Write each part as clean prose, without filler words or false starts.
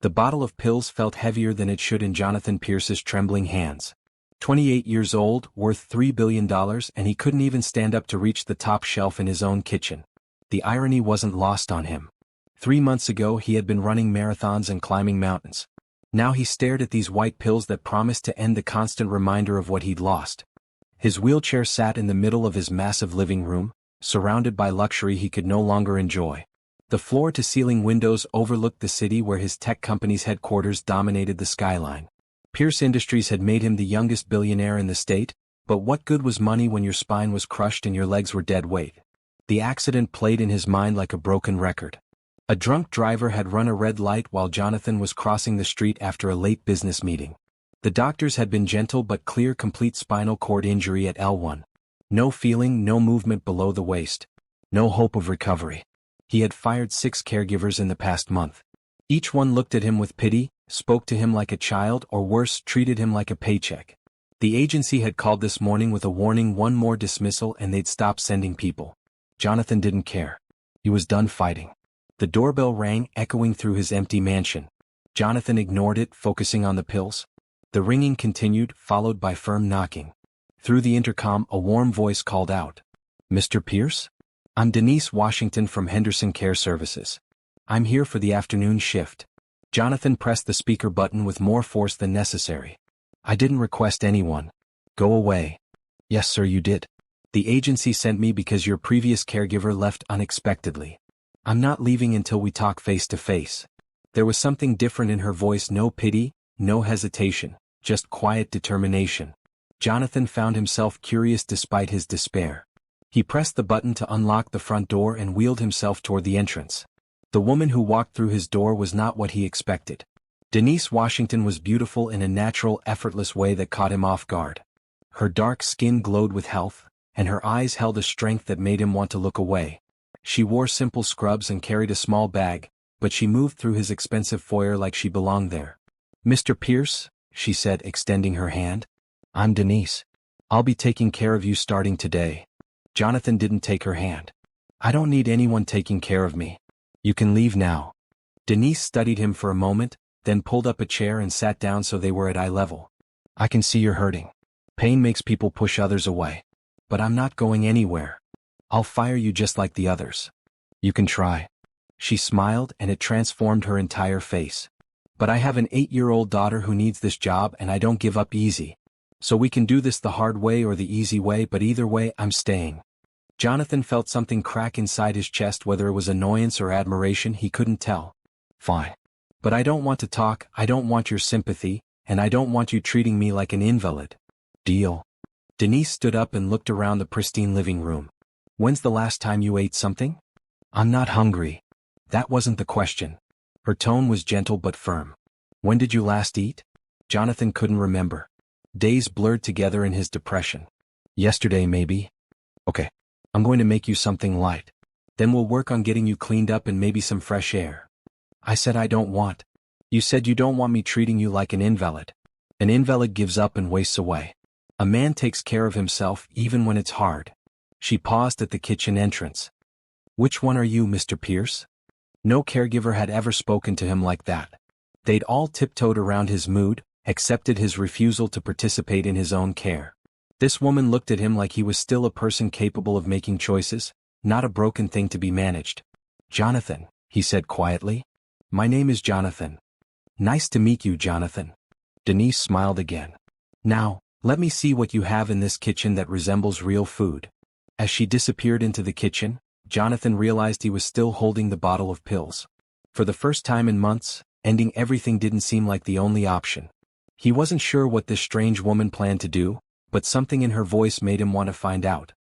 The bottle of pills felt heavier than it should in Jonathan Pierce's trembling hands. 28 years old, worth $3 billion, and he couldn't even stand up to reach the top shelf in his own kitchen. The irony wasn't lost on him. 3 months ago he had been running marathons and climbing mountains. Now he stared at these white pills that promised to end the constant reminder of what he'd lost. His wheelchair sat in the middle of his massive living room, surrounded by luxury he could no longer enjoy. The floor-to-ceiling windows overlooked the city where his tech company's headquarters dominated the skyline. Pierce Industries had made him the youngest billionaire in the state, but what good was money when your spine was crushed and your legs were dead weight? The accident played in his mind like a broken record. A drunk driver had run a red light while Jonathan was crossing the street after a late business meeting. The doctors had been gentle but clear: complete spinal cord injury at L1. No feeling, no movement below the waist. No hope of recovery. He had fired 6 caregivers in the past month. Each one looked at him with pity, spoke to him like a child, or worse, treated him like a paycheck. The agency had called this morning with a warning: one more dismissal and they'd stop sending people. Jonathan didn't care. He was done fighting. The doorbell rang, echoing through his empty mansion. Jonathan ignored it, focusing on the pills. The ringing continued, followed by firm knocking. Through the intercom, a warm voice called out. "Mr. Pierce? I'm Denise Washington from Henderson Care Services. I'm here for the afternoon shift." Jonathan pressed the speaker button with more force than necessary. "I didn't request anyone. Go away." "Yes, sir, you did. The agency sent me because your previous caregiver left unexpectedly. I'm not leaving until we talk face to face." There was something different in her voice: no pity, no hesitation, just quiet determination. Jonathan found himself curious despite his despair. He pressed the button to unlock the front door and wheeled himself toward the entrance. The woman who walked through his door was not what he expected. Denise Washington was beautiful in a natural, effortless way that caught him off guard. Her dark skin glowed with health, and her eyes held a strength that made him want to look away. She wore simple scrubs and carried a small bag, but she moved through his expensive foyer like she belonged there. "Mr. Pierce," she said, extending her hand. "I'm Denise. I'll be taking care of you starting today." Jonathan didn't take her hand. "I don't need anyone taking care of me. You can leave now." Denise studied him for a moment, then pulled up a chair and sat down so they were at eye level. "I can see you're hurting. Pain makes people push others away. But I'm not going anywhere. I'll fire you just like the others. You can try." She smiled, and it transformed her entire face. "But I have an 8-year-old daughter who needs this job, and I don't give up easy. So we can do this the hard way or the easy way, but either way, I'm staying." Jonathan felt something crack inside his chest. Whether it was annoyance or admiration, he couldn't tell. "Fine. But I don't want to talk, I don't want your sympathy, and I don't want you treating me like an invalid. Deal?" Denise stood up and looked around the pristine living room. "When's the last time you ate something?" "I'm not hungry." That wasn't the question. Her tone was gentle but firm. "When did you last eat?" Jonathan couldn't remember. Days blurred together in his depression. "Yesterday, maybe." "Okay. I'm going to make you something light. Then we'll work on getting you cleaned up and maybe some fresh air." "I said I don't want." "You said you don't want me treating you like an invalid." "An invalid gives up and wastes away. A man takes care of himself even when it's hard." She paused at the kitchen entrance. "Which one are you, Mr. Pierce?" No caregiver had ever spoken to him like that. They'd all tiptoed around his mood, accepted his refusal to participate in his own care. This woman looked at him like he was still a person capable of making choices, not a broken thing to be managed. "Jonathan," he said quietly. "My name is Jonathan." "Nice to meet you, Jonathan." Denise smiled again. "Now, let me see what you have in this kitchen that resembles real food." As she disappeared into the kitchen, Jonathan realized he was still holding the bottle of pills. For the first time in months, ending everything didn't seem like the only option. He wasn't sure what this strange woman planned to do, but something in her voice made him want to find out.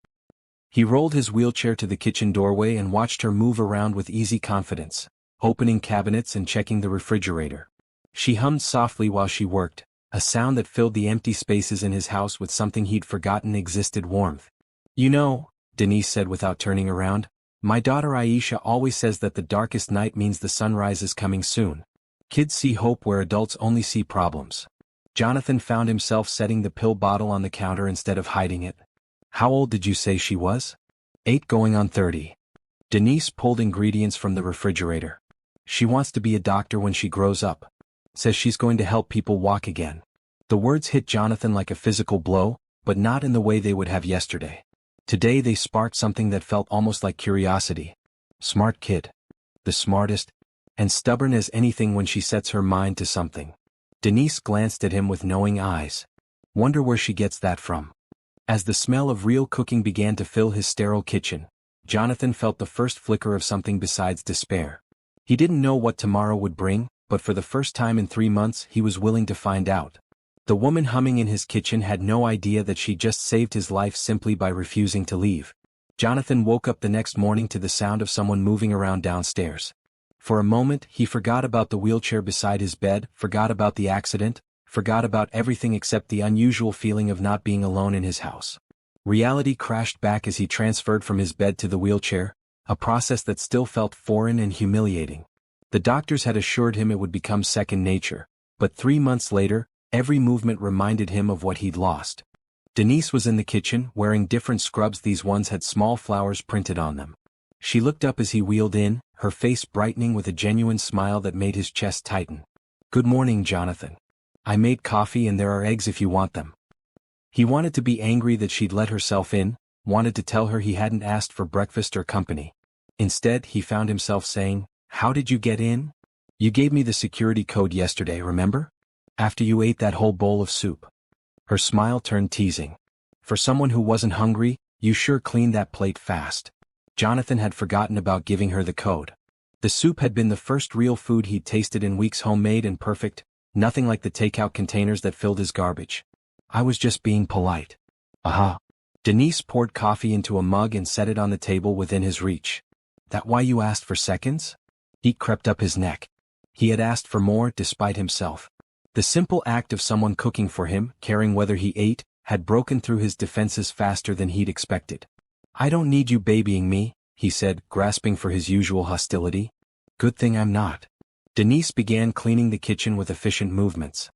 He rolled his wheelchair to the kitchen doorway and watched her move around with easy confidence, opening cabinets and checking the refrigerator. She hummed softly while she worked, a sound that filled the empty spaces in his house with something he'd forgotten existed: warmth. "You know," Denise said without turning around, "my daughter Aisha always says that the darkest night means the sunrise is coming soon. Kids see hope where adults only see problems." Jonathan found himself setting the pill bottle on the counter instead of hiding it. "How old did you say she was?" 8 going on 30. Denise pulled ingredients from the refrigerator. She wants to be a doctor when she grows up. Says she's going to help people walk again. The words hit Jonathan like a physical blow, but not in the way they would have yesterday. Today they sparked something that felt almost like curiosity. Smart kid. The smartest, and stubborn as anything when she sets her mind to something. Denise glanced at him with knowing eyes. Wonder where she gets that from. As the smell of real cooking began to fill his sterile kitchen, Jonathan felt the first flicker of something besides despair. He didn't know what tomorrow would bring, but for the first time in 3 months he was willing to find out. The woman humming in his kitchen had no idea that she just saved his life simply by refusing to leave. Jonathan woke up the next morning to the sound of someone moving around downstairs. For a moment he forgot about the wheelchair beside his bed, forgot about the accident, forgot about everything except the unusual feeling of not being alone in his house. Reality crashed back as he transferred from his bed to the wheelchair, a process that still felt foreign and humiliating. The doctors had assured him it would become second nature, but 3 months later, every movement reminded him of what he'd lost. Denise was in the kitchen, wearing different scrubs. These ones had small flowers printed on them. She looked up as he wheeled in, her face brightening with a genuine smile that made his chest tighten. "Good morning, Jonathan. I made coffee and there are eggs if you want them." He wanted to be angry that she'd let herself in, wanted to tell her he hadn't asked for breakfast or company. Instead, he found himself saying, "How did you get in? You gave me the security code yesterday, remember? After you ate that whole bowl of soup." Her smile turned teasing. "For someone who wasn't hungry, you sure cleaned that plate fast." Jonathan had forgotten about giving her the code. The soup had been the first real food he'd tasted in weeks, homemade and perfect, nothing like the takeout containers that filled his garbage. "I was just being polite." "Aha." Denise poured coffee into a mug and set it on the table within his reach. "That why you asked for seconds?" Heat crept up his neck. He had asked for more, despite himself. The simple act of someone cooking for him, caring whether he ate, had broken through his defenses faster than he'd expected. "I don't need you babying me," he said, grasping for his usual hostility. "Good thing I'm not." Denise began cleaning the kitchen with efficient movements.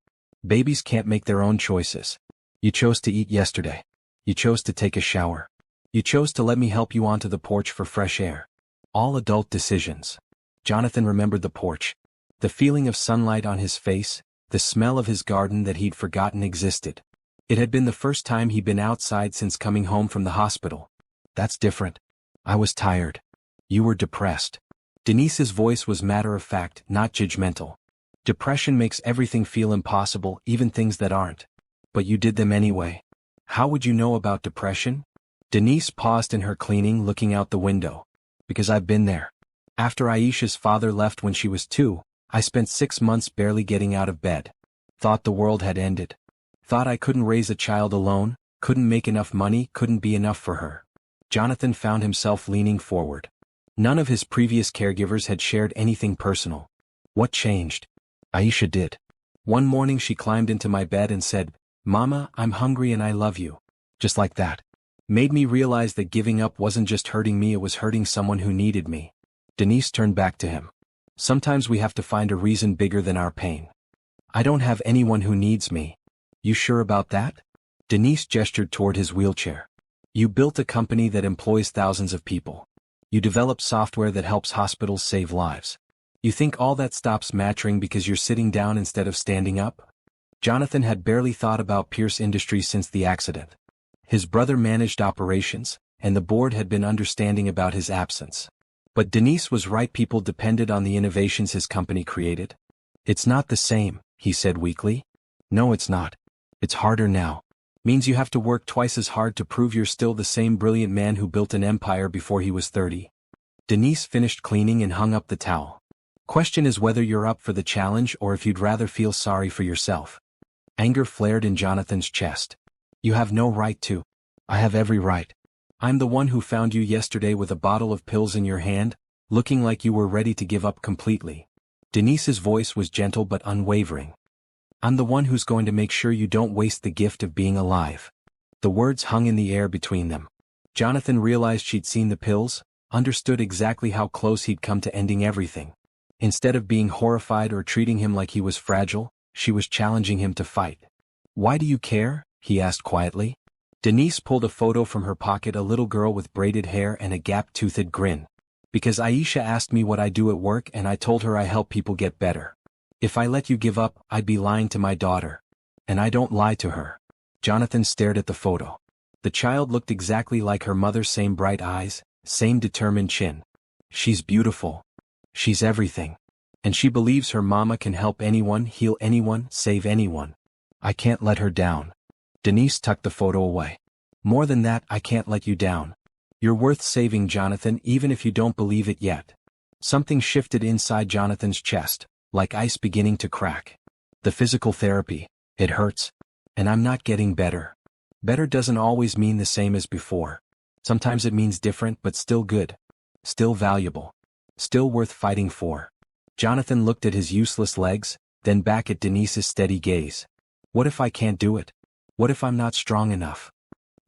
"Babies can't make their own choices. You chose to eat yesterday. You chose to take a shower. You chose to let me help you onto the porch for fresh air. All adult decisions." Jonathan remembered the porch. The feeling of sunlight on his face, the smell of his garden that he'd forgotten existed. It had been the first time he'd been outside since coming home from the hospital. "That's different. I was tired. You were depressed." Denise's voice was matter-of-fact, not judgmental. "Depression makes everything feel impossible, even things that aren't. But you did them anyway." "How would you know about depression?" Denise paused in her cleaning, looking out the window. "Because I've been there. After Aisha's father left when she was 2, I spent 6 months barely getting out of bed. Thought the world had ended. Thought I couldn't raise a child alone, couldn't make enough money, couldn't be enough for her." Jonathan found himself leaning forward. None of his previous caregivers had shared anything personal. "What changed?" "Aisha did. One morning she climbed into my bed and said, 'Mama, I'm hungry and I love you.' Just like that. Made me realize that giving up wasn't just hurting me, it was hurting someone who needed me." Denise turned back to him. "Sometimes we have to find a reason bigger than our pain." "I don't have anyone who needs me." "You sure about that?" Denise gestured toward his wheelchair. "You built a company that employs thousands of people. You developed software that helps hospitals save lives. You think all that stops mattering because you're sitting down instead of standing up?" Jonathan had barely thought about Pierce Industries since the accident. His brother managed operations, and the board had been understanding about his absence. But Denise was right, people depended on the innovations his company created. "It's not the same," he said weakly. "No, it's not. It's harder now. Means you have to work twice as hard to prove you're still the same brilliant man who built an empire before he was 30. Denise finished cleaning and hung up the towel. "Question is whether you're up for the challenge or if you'd rather feel sorry for yourself." Anger flared in Jonathan's chest. "You have no right to." "I have every right. I'm the one who found you yesterday with a bottle of pills in your hand, looking like you were ready to give up completely." Denise's voice was gentle but unwavering. "I'm the one who's going to make sure you don't waste the gift of being alive." The words hung in the air between them. Jonathan realized she'd seen the pills, understood exactly how close he'd come to ending everything. Instead of being horrified or treating him like he was fragile, she was challenging him to fight. "Why do you care?" he asked quietly. Denise pulled a photo from her pocket, a little girl with braided hair and a gap-toothed grin. Because Aisha asked me what I do at work and I told her I help people get better. If I let you give up, I'd be lying to my daughter. And I don't lie to her. Jonathan stared at the photo. The child looked exactly like her mother, same bright eyes, same determined chin. She's beautiful. She's everything. And she believes her mama can help anyone, heal anyone, save anyone. I can't let her down. Denise tucked the photo away. More than that, I can't let you down. You're worth saving, Jonathan, even if you don't believe it yet. Something shifted inside Jonathan's chest, like ice beginning to crack. The physical therapy, it hurts. And I'm not getting better. Better doesn't always mean the same as before. Sometimes it means different but still good. Still valuable. Still worth fighting for. Jonathan looked at his useless legs, then back at Denise's steady gaze. What if I can't do it? What if I'm not strong enough?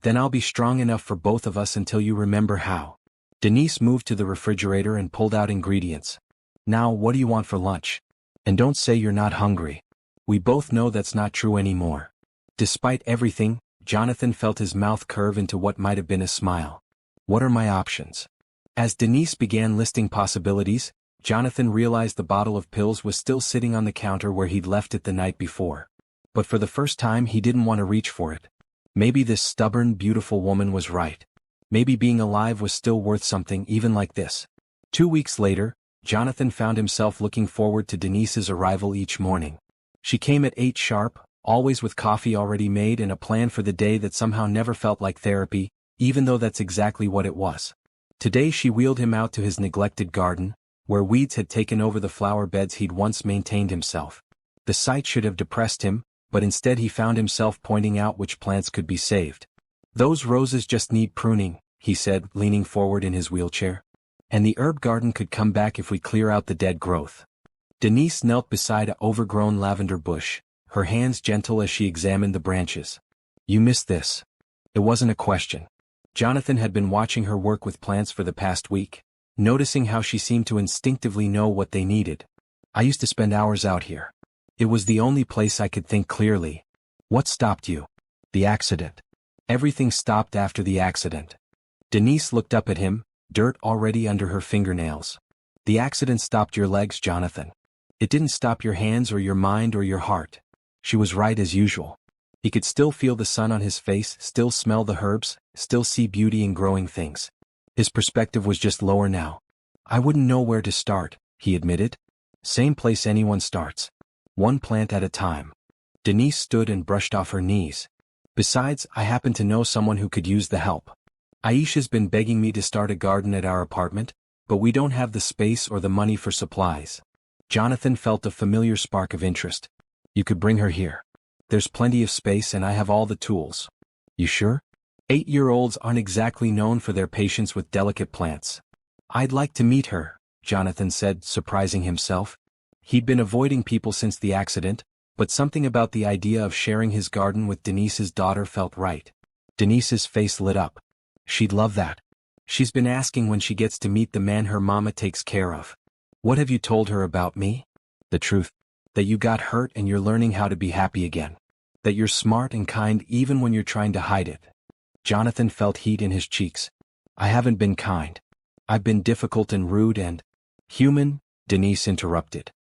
Then I'll be strong enough for both of us until you remember how. Denise moved to the refrigerator and pulled out ingredients. Now, what do you want for lunch? And don't say you're not hungry. We both know that's not true anymore. Despite everything, Jonathan felt his mouth curve into what might have been a smile. What are my options? As Denise began listing possibilities, Jonathan realized the bottle of pills was still sitting on the counter where he'd left it the night before. But for the first time he didn't want to reach for it. Maybe this stubborn, beautiful woman was right. Maybe being alive was still worth something even like this. 2 weeks later, Jonathan found himself looking forward to Denise's arrival each morning. She came at 8 sharp, always with coffee already made and a plan for the day that somehow never felt like therapy, even though that's exactly what it was. Today she wheeled him out to his neglected garden, where weeds had taken over the flower beds he'd once maintained himself. The sight should have depressed him, but instead he found himself pointing out which plants could be saved. Those roses just need pruning, he said, leaning forward in his wheelchair. And the herb garden could come back if we clear out the dead growth. Denise knelt beside an overgrown lavender bush, her hands gentle as she examined the branches. You missed this. It wasn't a question. Jonathan had been watching her work with plants for the past week, noticing how she seemed to instinctively know what they needed. I used to spend hours out here. It was the only place I could think clearly. What stopped you? The accident. Everything stopped after the accident. Denise looked up at him, dirt already under her fingernails. The accident stopped your legs, Jonathan. It didn't stop your hands or your mind or your heart. She was right as usual. He could still feel the sun on his face, still smell the herbs, still see beauty in growing things. His perspective was just lower now. I wouldn't know where to start, he admitted. Same place anyone starts. One plant at a time. Denise stood and brushed off her knees. Besides, I happen to know someone who could use the help. Aisha's been begging me to start a garden at our apartment, but we don't have the space or the money for supplies. Jonathan felt a familiar spark of interest. You could bring her here. There's plenty of space and I have all the tools. You sure? 8-year-olds aren't exactly known for their patience with delicate plants. I'd like to meet her, Jonathan said, surprising himself. He'd been avoiding people since the accident, but something about the idea of sharing his garden with Denise's daughter felt right. Denise's face lit up. She'd love that. She's been asking when she gets to meet the man her mama takes care of. What have you told her about me? The truth. That you got hurt and you're learning how to be happy again. That you're smart and kind even when you're trying to hide it. Jonathan felt heat in his cheeks. I haven't been kind. I've been difficult and rude and human, Denise interrupted.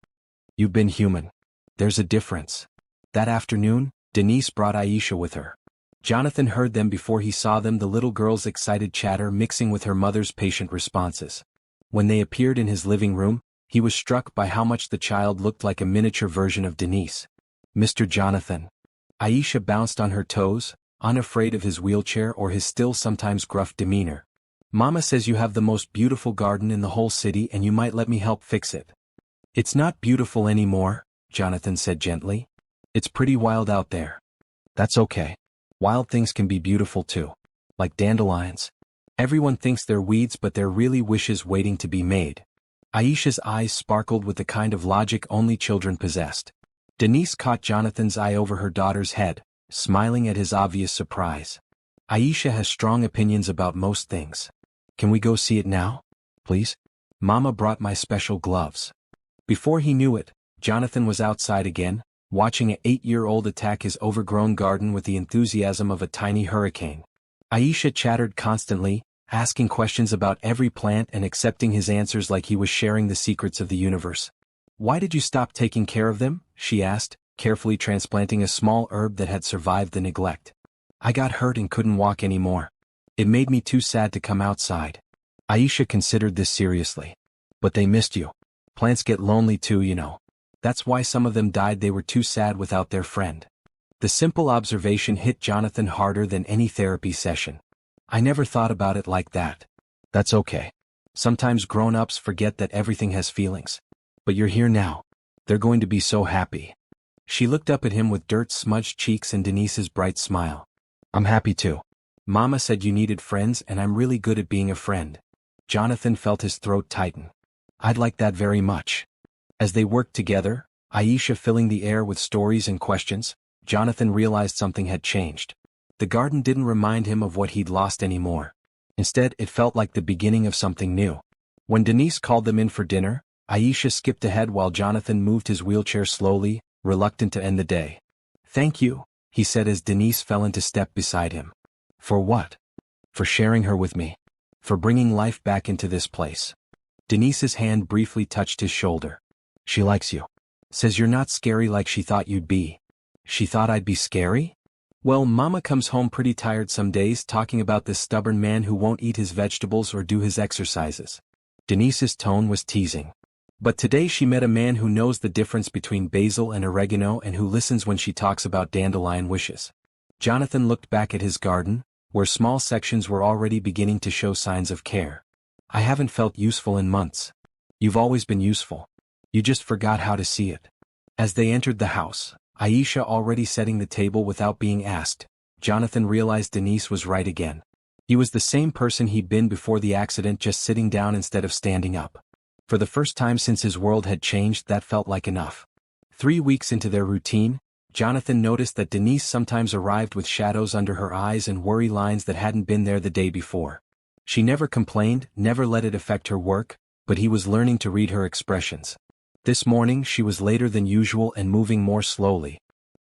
You've been human. There's a difference. That afternoon, Denise brought Aisha with her. Jonathan heard them before he saw them, the little girl's excited chatter mixing with her mother's patient responses. When they appeared in his living room, he was struck by how much the child looked like a miniature version of Denise. Mr. Jonathan. Aisha bounced on her toes, unafraid of his wheelchair or his still sometimes gruff demeanor. Mama says you have the most beautiful garden in the whole city and you might let me help fix it. It's not beautiful anymore, Jonathan said gently. It's pretty wild out there. That's okay. Wild things can be beautiful too. Like dandelions. Everyone thinks they're weeds but they're really wishes waiting to be made. Aisha's eyes sparkled with the kind of logic only children possessed. Denise caught Jonathan's eye over her daughter's head, smiling at his obvious surprise. Aisha has strong opinions about most things. Can we go see it now? Please? Mama brought my special gloves. Before he knew it, Jonathan was outside again, watching an 8-year-old attack his overgrown garden with the enthusiasm of a tiny hurricane. Aisha chattered constantly, asking questions about every plant and accepting his answers like he was sharing the secrets of the universe. "Why did you stop taking care of them?" she asked, carefully transplanting a small herb that had survived the neglect. "I got hurt and couldn't walk anymore. It made me too sad to come outside." Aisha considered this seriously. "But they missed you. Plants get lonely too, you know. That's why some of them died. They were too sad without their friend." The simple observation hit Jonathan harder than any therapy session. "I never thought about it like that." "That's okay. Sometimes grown-ups forget that everything has feelings. But you're here now. They're going to be so happy." She looked up at him with dirt-smudged cheeks and Denise's bright smile. "I'm happy too. Mama said you needed friends and I'm really good at being a friend." Jonathan felt his throat tighten. "I'd like that very much." As they worked together, Aisha filling the air with stories and questions, Jonathan realized something had changed. The garden didn't remind him of what he'd lost anymore. Instead, it felt like the beginning of something new. When Denise called them in for dinner, Aisha skipped ahead while Jonathan moved his wheelchair slowly, reluctant to end the day. "Thank you," he said as Denise fell into step beside him. "For what?" "For sharing her with me. For bringing life back into this place." Denise's hand briefly touched his shoulder. "She likes you. Says you're not scary like she thought you'd be." "She thought I'd be scary?" "Well, Mama comes home pretty tired some days talking about this stubborn man who won't eat his vegetables or do his exercises." Denise's tone was teasing. "But today she met a man who knows the difference between basil and oregano and who listens when she talks about dandelion wishes." Jonathan looked back at his garden, where small sections were already beginning to show signs of care. "I haven't felt useful in months." "You've always been useful. You just forgot how to see it." As they entered the house, Aisha already setting the table without being asked, Jonathan realized Denise was right again. He was the same person he'd been before the accident, just sitting down instead of standing up. For the first time since his world had changed, that felt like enough. 3 weeks into their routine, Jonathan noticed that Denise sometimes arrived with shadows under her eyes and worry lines that hadn't been there the day before. She never complained, never let it affect her work, but he was learning to read her expressions. This morning she was later than usual and moving more slowly.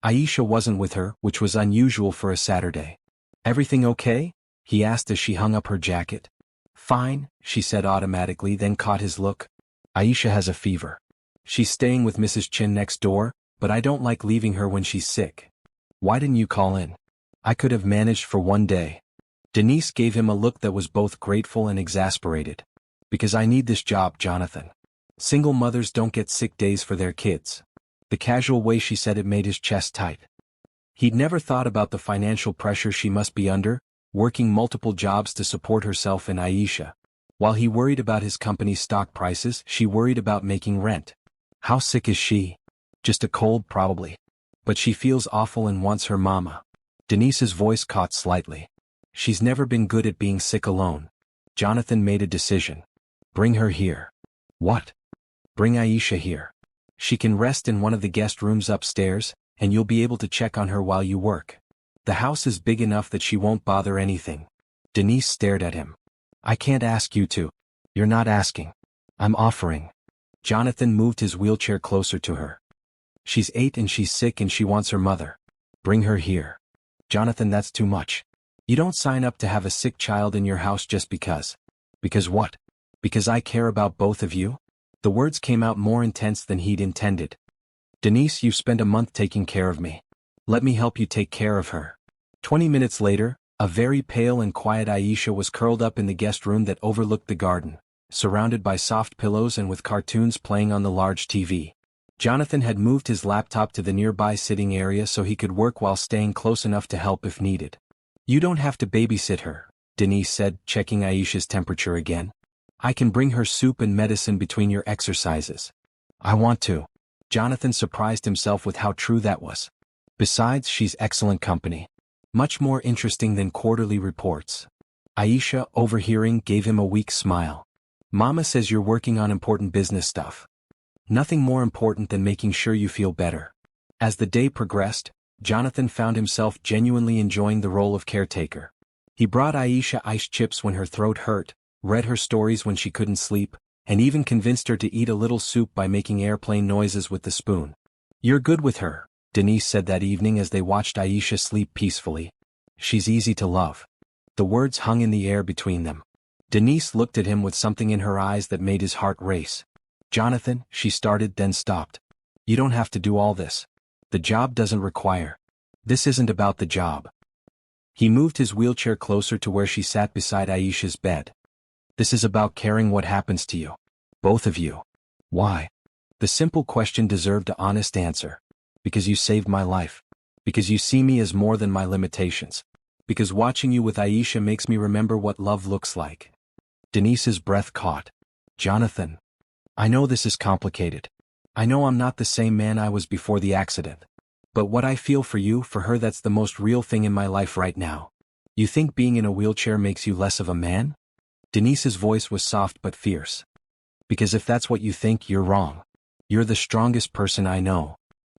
Aisha wasn't with her, which was unusual for a Saturday. "Everything okay?" he asked as she hung up her jacket. "Fine," she said automatically, then caught his look. "Aisha has a fever. She's staying with Mrs. Chin next door, but I don't like leaving her when she's sick." "Why didn't you call in?" "I could have managed for one day." Denise gave him a look that was both grateful and exasperated. "Because I need this job, Jonathan. Single mothers don't get sick days for their kids." The casual way she said it made his chest tight. He'd never thought about the financial pressure she must be under, working multiple jobs to support herself and Aisha. While he worried about his company's stock prices, she worried about making rent. "How sick is she?" "Just a cold probably. But she feels awful and wants her mama." Denise's voice caught slightly. "She's never been good at being sick alone." Jonathan made a decision. "Bring her here." "What?" "Bring Aisha here. She can rest in one of the guest rooms upstairs, and you'll be able to check on her while you work. The house is big enough that she won't bother anything." Denise stared at him. "I can't ask you to." "You're not asking. I'm offering." Jonathan moved his wheelchair closer to her. "She's 8 and she's sick and she wants her mother. Bring her here." "Jonathan, that's too much. You don't sign up to have a sick child in your house just because." "Because what?" "Because I care about both of you." The words came out more intense than he'd intended. "Denise, you've spent a month taking care of me. Let me help you take care of her." 20 minutes later, a very pale and quiet Aisha was curled up in the guest room that overlooked the garden, surrounded by soft pillows and with cartoons playing on the large TV. Jonathan had moved his laptop to the nearby sitting area so he could work while staying close enough to help if needed. "You don't have to babysit her," Denise said, checking Aisha's temperature again. "I can bring her soup and medicine between your exercises." "I want to." Jonathan surprised himself with how true that was. "Besides, she's excellent company. Much more interesting than quarterly reports." Aisha, overhearing, gave him a weak smile. "Mama says you're working on important business stuff. Nothing more important than making sure you feel better." As the day progressed, Jonathan found himself genuinely enjoying the role of caretaker. He brought Aisha iced chips when her throat hurt, read her stories when she couldn't sleep, and even convinced her to eat a little soup by making airplane noises with the spoon. "You're good with her," Denise said that evening as they watched Aisha sleep peacefully. "She's easy to love." The words hung in the air between them. Denise looked at him with something in her eyes that made his heart race. Jonathan, she started then stopped. You don't have to do all this. The job doesn't require. This isn't about the job. He moved his wheelchair closer to where she sat beside Aisha's bed. This is about caring what happens to you. Both of you. Why? The simple question deserved an honest answer. Because you saved my life. Because you see me as more than my limitations. Because watching you with Aisha makes me remember what love looks like. Denise's breath caught. Jonathan. I know this is complicated. I know I'm not the same man I was before the accident. But what I feel for you, for her, that's the most real thing in my life right now. You think being in a wheelchair makes you less of a man? Denise's voice was soft but fierce. Because if that's what you think, you're wrong. You're the strongest person I know.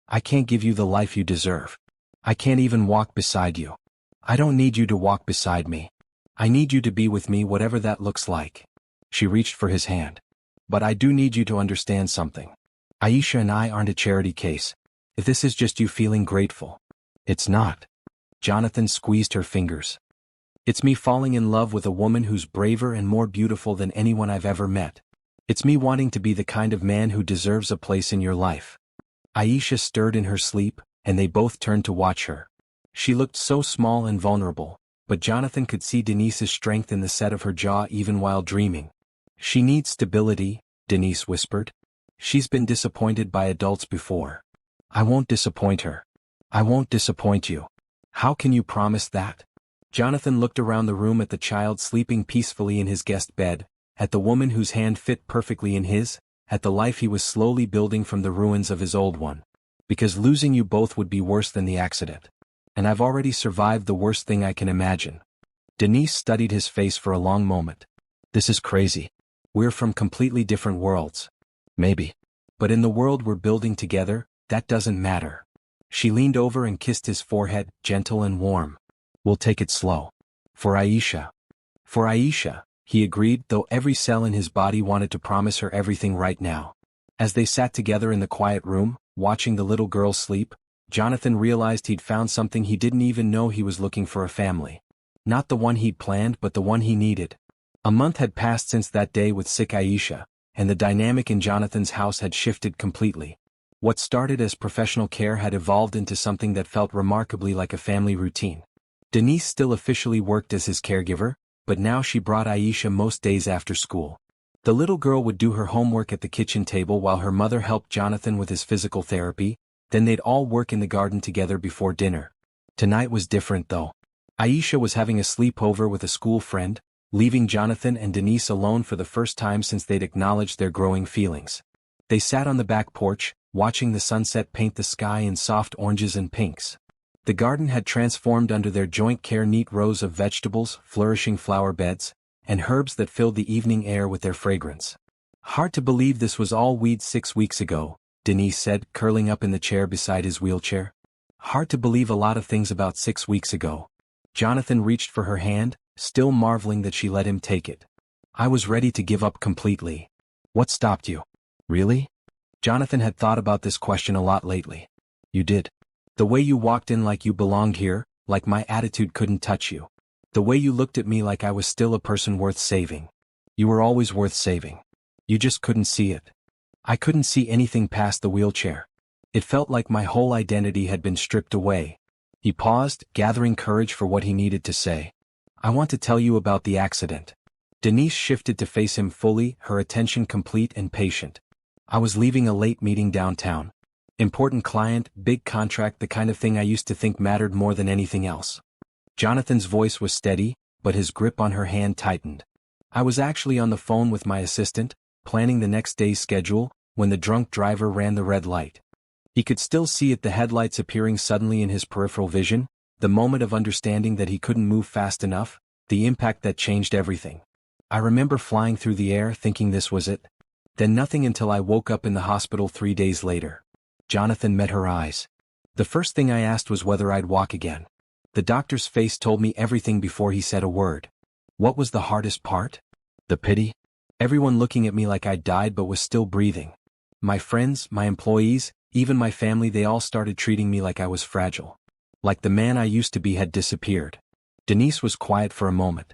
I can't give you the life you deserve. I can't even walk beside you. I don't need you to walk beside me. I need you to be with me, whatever that looks like. She reached for his hand. But I do need you to understand something. Aisha and I aren't a charity case. If this is just you feeling grateful. It's not. Jonathan squeezed her fingers. It's me falling in love with a woman who's braver and more beautiful than anyone I've ever met. It's me wanting to be the kind of man who deserves a place in your life. Aisha stirred in her sleep, and they both turned to watch her. She looked so small and vulnerable, but Jonathan could see Denise's strength in the set of her jaw even while dreaming. She needs stability, Denise whispered. She's been disappointed by adults before. I won't disappoint her. I won't disappoint you. How can you promise that? Jonathan looked around the room at the child sleeping peacefully in his guest bed, at the woman whose hand fit perfectly in his, at the life he was slowly building from the ruins of his old one. Because losing you both would be worse than the accident. And I've already survived the worst thing I can imagine. Denise studied his face for a long moment. This is crazy. We're from completely different worlds. Maybe. But in the world we're building together, that doesn't matter. She leaned over and kissed his forehead, gentle and warm. We'll take it slow. For Aisha. For Aisha, he agreed, though every cell in his body wanted to promise her everything right now. As they sat together in the quiet room, watching the little girl sleep, Jonathan realized he'd found something he didn't even know he was looking for: a family. Not the one he'd planned, but the one he needed. A month had passed since that day with sick Aisha, and the dynamic in Jonathan's house had shifted completely. What started as professional care had evolved into something that felt remarkably like a family routine. Denise still officially worked as his caregiver, but now she brought Aisha most days after school. The little girl would do her homework at the kitchen table while her mother helped Jonathan with his physical therapy, then they'd all work in the garden together before dinner. Tonight was different though. Aisha was having a sleepover with a school friend, leaving Jonathan and Denise alone for the first time since they'd acknowledged their growing feelings. They sat on the back porch, watching the sunset paint the sky in soft oranges and pinks. The garden had transformed under their joint care: neat rows of vegetables, flourishing flower beds, and herbs that filled the evening air with their fragrance. Hard to believe this was all weeds 6 weeks ago, Denise said, curling up in the chair beside his wheelchair. Hard to believe a lot of things about 6 weeks ago. Jonathan reached for her hand, still marveling that she let him take it. I was ready to give up completely. What stopped you? Really? Jonathan had thought about this question a lot lately. You did. The way you walked in like you belonged here, like my attitude couldn't touch you. The way you looked at me like I was still a person worth saving. You were always worth saving. You just couldn't see it. I couldn't see anything past the wheelchair. It felt like my whole identity had been stripped away. He paused, gathering courage for what he needed to say. I want to tell you about the accident. Denise shifted to face him fully, her attention complete and patient. I was leaving a late meeting downtown. Important client, big contract, the kind of thing I used to think mattered more than anything else. Jonathan's voice was steady, but his grip on her hand tightened. I was actually on the phone with my assistant, planning the next day's schedule, when the drunk driver ran the red light. He could still see it, the headlights appearing suddenly in his peripheral vision, the moment of understanding that he couldn't move fast enough, the impact that changed everything. I remember flying through the air thinking this was it. Then nothing until I woke up in the hospital 3 days later. Jonathan met her eyes. The first thing I asked was whether I'd walk again. The doctor's face told me everything before he said a word. What was the hardest part? The pity. Everyone looking at me like I'd died but was still breathing. My friends, my employees, even my family, they all started treating me like I was fragile. Like the man I used to be had disappeared. Denise was quiet for a moment.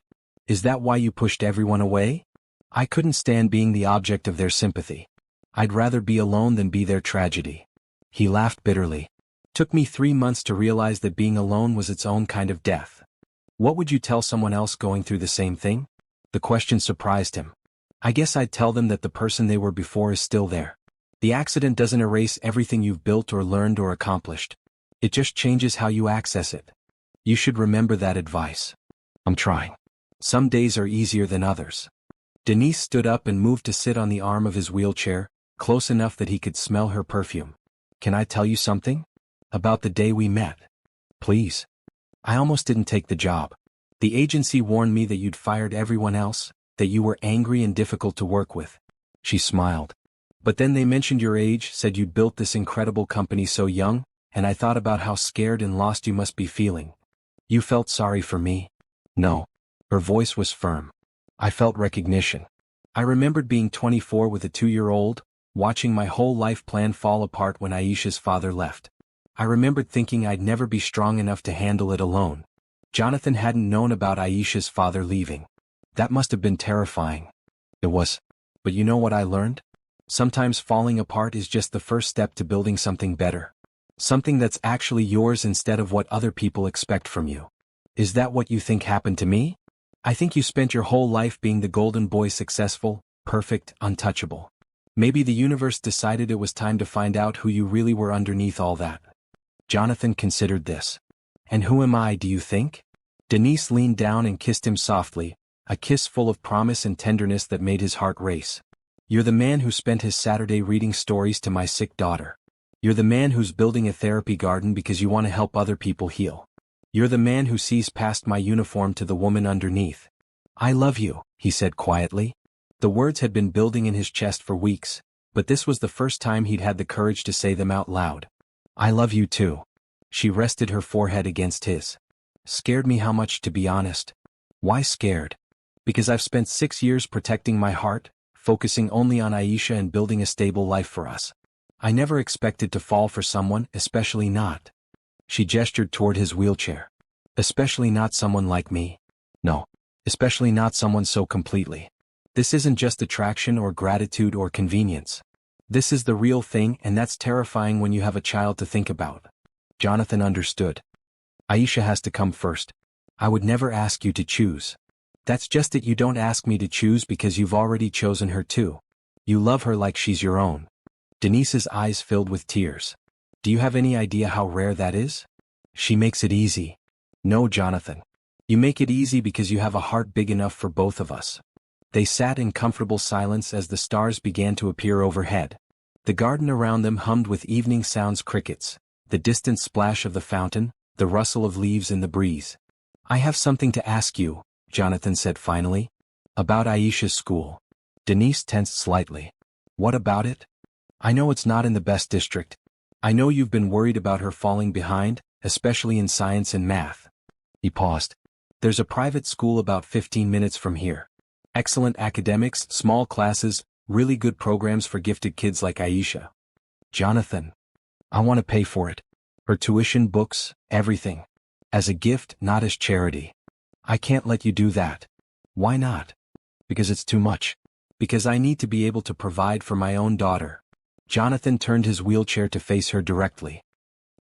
Is that why you pushed everyone away? I couldn't stand being the object of their sympathy. I'd rather be alone than be their tragedy. He laughed bitterly. Took me 3 months to realize that being alone was its own kind of death. What would you tell someone else going through the same thing? The question surprised him. I guess I'd tell them that the person they were before is still there. The accident doesn't erase everything you've built or learned or accomplished. It just changes how you access it. You should remember that advice. I'm trying. Some days are easier than others. Denise stood up and moved to sit on the arm of his wheelchair, close enough that he could smell her perfume. Can I tell you something? About the day we met? Please. I almost didn't take the job. The agency warned me that you'd fired everyone else, that you were angry and difficult to work with. She smiled. But then they mentioned your age, said you'd built this incredible company so young, and I thought about how scared and lost you must be feeling. You felt sorry for me? No. Her voice was firm. I felt recognition. I remembered being 24 with a 2-year-old, watching my whole life plan fall apart when Aisha's father left. I remembered thinking I'd never be strong enough to handle it alone. Jonathan hadn't known about Aisha's father leaving. That must have been terrifying. It was. But you know what I learned? Sometimes falling apart is just the first step to building something better. Something that's actually yours instead of what other people expect from you. Is that what you think happened to me? I think you spent your whole life being the golden boy, successful, perfect, untouchable. Maybe the universe decided it was time to find out who you really were underneath all that. Jonathan considered this. And who am I, do you think? Denise leaned down and kissed him softly, a kiss full of promise and tenderness that made his heart race. You're the man who spent his Saturday reading stories to my sick daughter. You're the man who's building a therapy garden because you want to help other people heal. You're the man who sees past my uniform to the woman underneath. I love you, he said quietly. The words had been building in his chest for weeks, but this was the first time he'd had the courage to say them out loud. I love you too. She rested her forehead against his. Scared me how much, to be honest. Why scared? Because I've spent 6 years protecting my heart, focusing only on Aisha and building a stable life for us. I never expected to fall for someone, especially not. She gestured toward his wheelchair. Especially not someone like me. No. Especially not someone so completely. This isn't just attraction or gratitude or convenience. This is the real thing, and that's terrifying when you have a child to think about. Jonathan understood. Aisha has to come first. I would never ask you to choose. That's just it, you don't ask me to choose because you've already chosen her too. You love her like she's your own. Denise's eyes filled with tears. Do you have any idea how rare that is? She makes it easy. No, Jonathan. You make it easy because you have a heart big enough for both of us. They sat in comfortable silence as the stars began to appear overhead. The garden around them hummed with evening sounds, crickets, the distant splash of the fountain, the rustle of leaves in the breeze. I have something to ask you, Jonathan said finally. About Aisha's school. Denise tensed slightly. What about it? I know it's not in the best district. I know you've been worried about her falling behind, especially in science and math. He paused. There's a private school about 15 minutes from here. Excellent academics, small classes, really good programs for gifted kids like Aisha. Jonathan. I want to pay for it. Her tuition, books, everything. As a gift, not as charity. I can't let you do that. Why not? Because it's too much. Because I need to be able to provide for my own daughter. Jonathan turned his wheelchair to face her directly.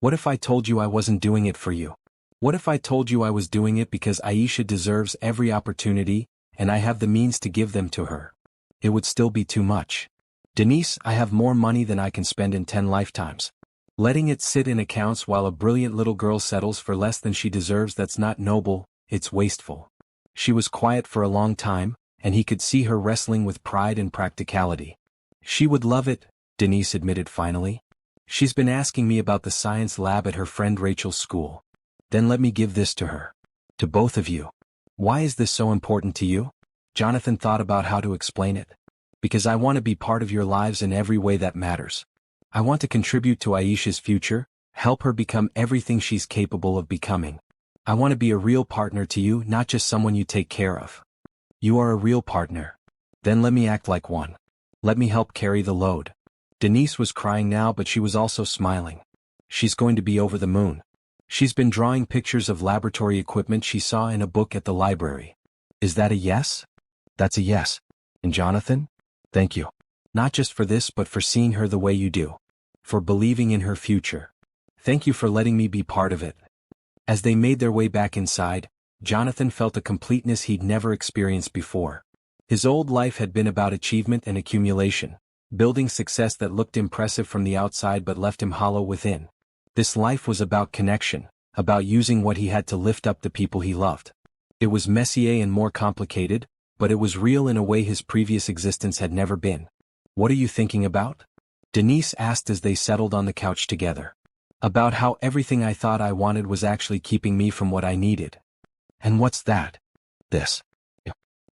What if I told you I wasn't doing it for you? What if I told you I was doing it because Aisha deserves every opportunity, and I have the means to give them to her? It would still be too much. Denise, I have more money than I can spend in 10 lifetimes. Letting it sit in accounts while a brilliant little girl settles for less than she deserves, that's not noble, it's wasteful. She was quiet for a long time, and he could see her wrestling with pride and practicality. She would love it, Denise admitted finally. She's been asking me about the science lab at her friend Rachel's school. Then let me give this to her. To both of you. Why is this so important to you? Jonathan thought about how to explain it. Because I want to be part of your lives in every way that matters. I want to contribute to Aisha's future, help her become everything she's capable of becoming. I want to be a real partner to you, not just someone you take care of. You are a real partner. Then let me act like one. Let me help carry the load. Denise was crying now, but she was also smiling. She's going to be over the moon. She's been drawing pictures of laboratory equipment she saw in a book at the library. Is that a yes? That's a yes. And Jonathan? Thank you. Not just for this but for seeing her the way you do. For believing in her future. Thank you for letting me be part of it. As they made their way back inside, Jonathan felt a completeness he'd never experienced before. His old life had been about achievement and accumulation, building success that looked impressive from the outside but left him hollow within. This life was about connection, about using what he had to lift up the people he loved. It was messier and more complicated, but it was real in a way his previous existence had never been. What are you thinking about? Denise asked as they settled on the couch together. About how everything I thought I wanted was actually keeping me from what I needed. And what's that? This.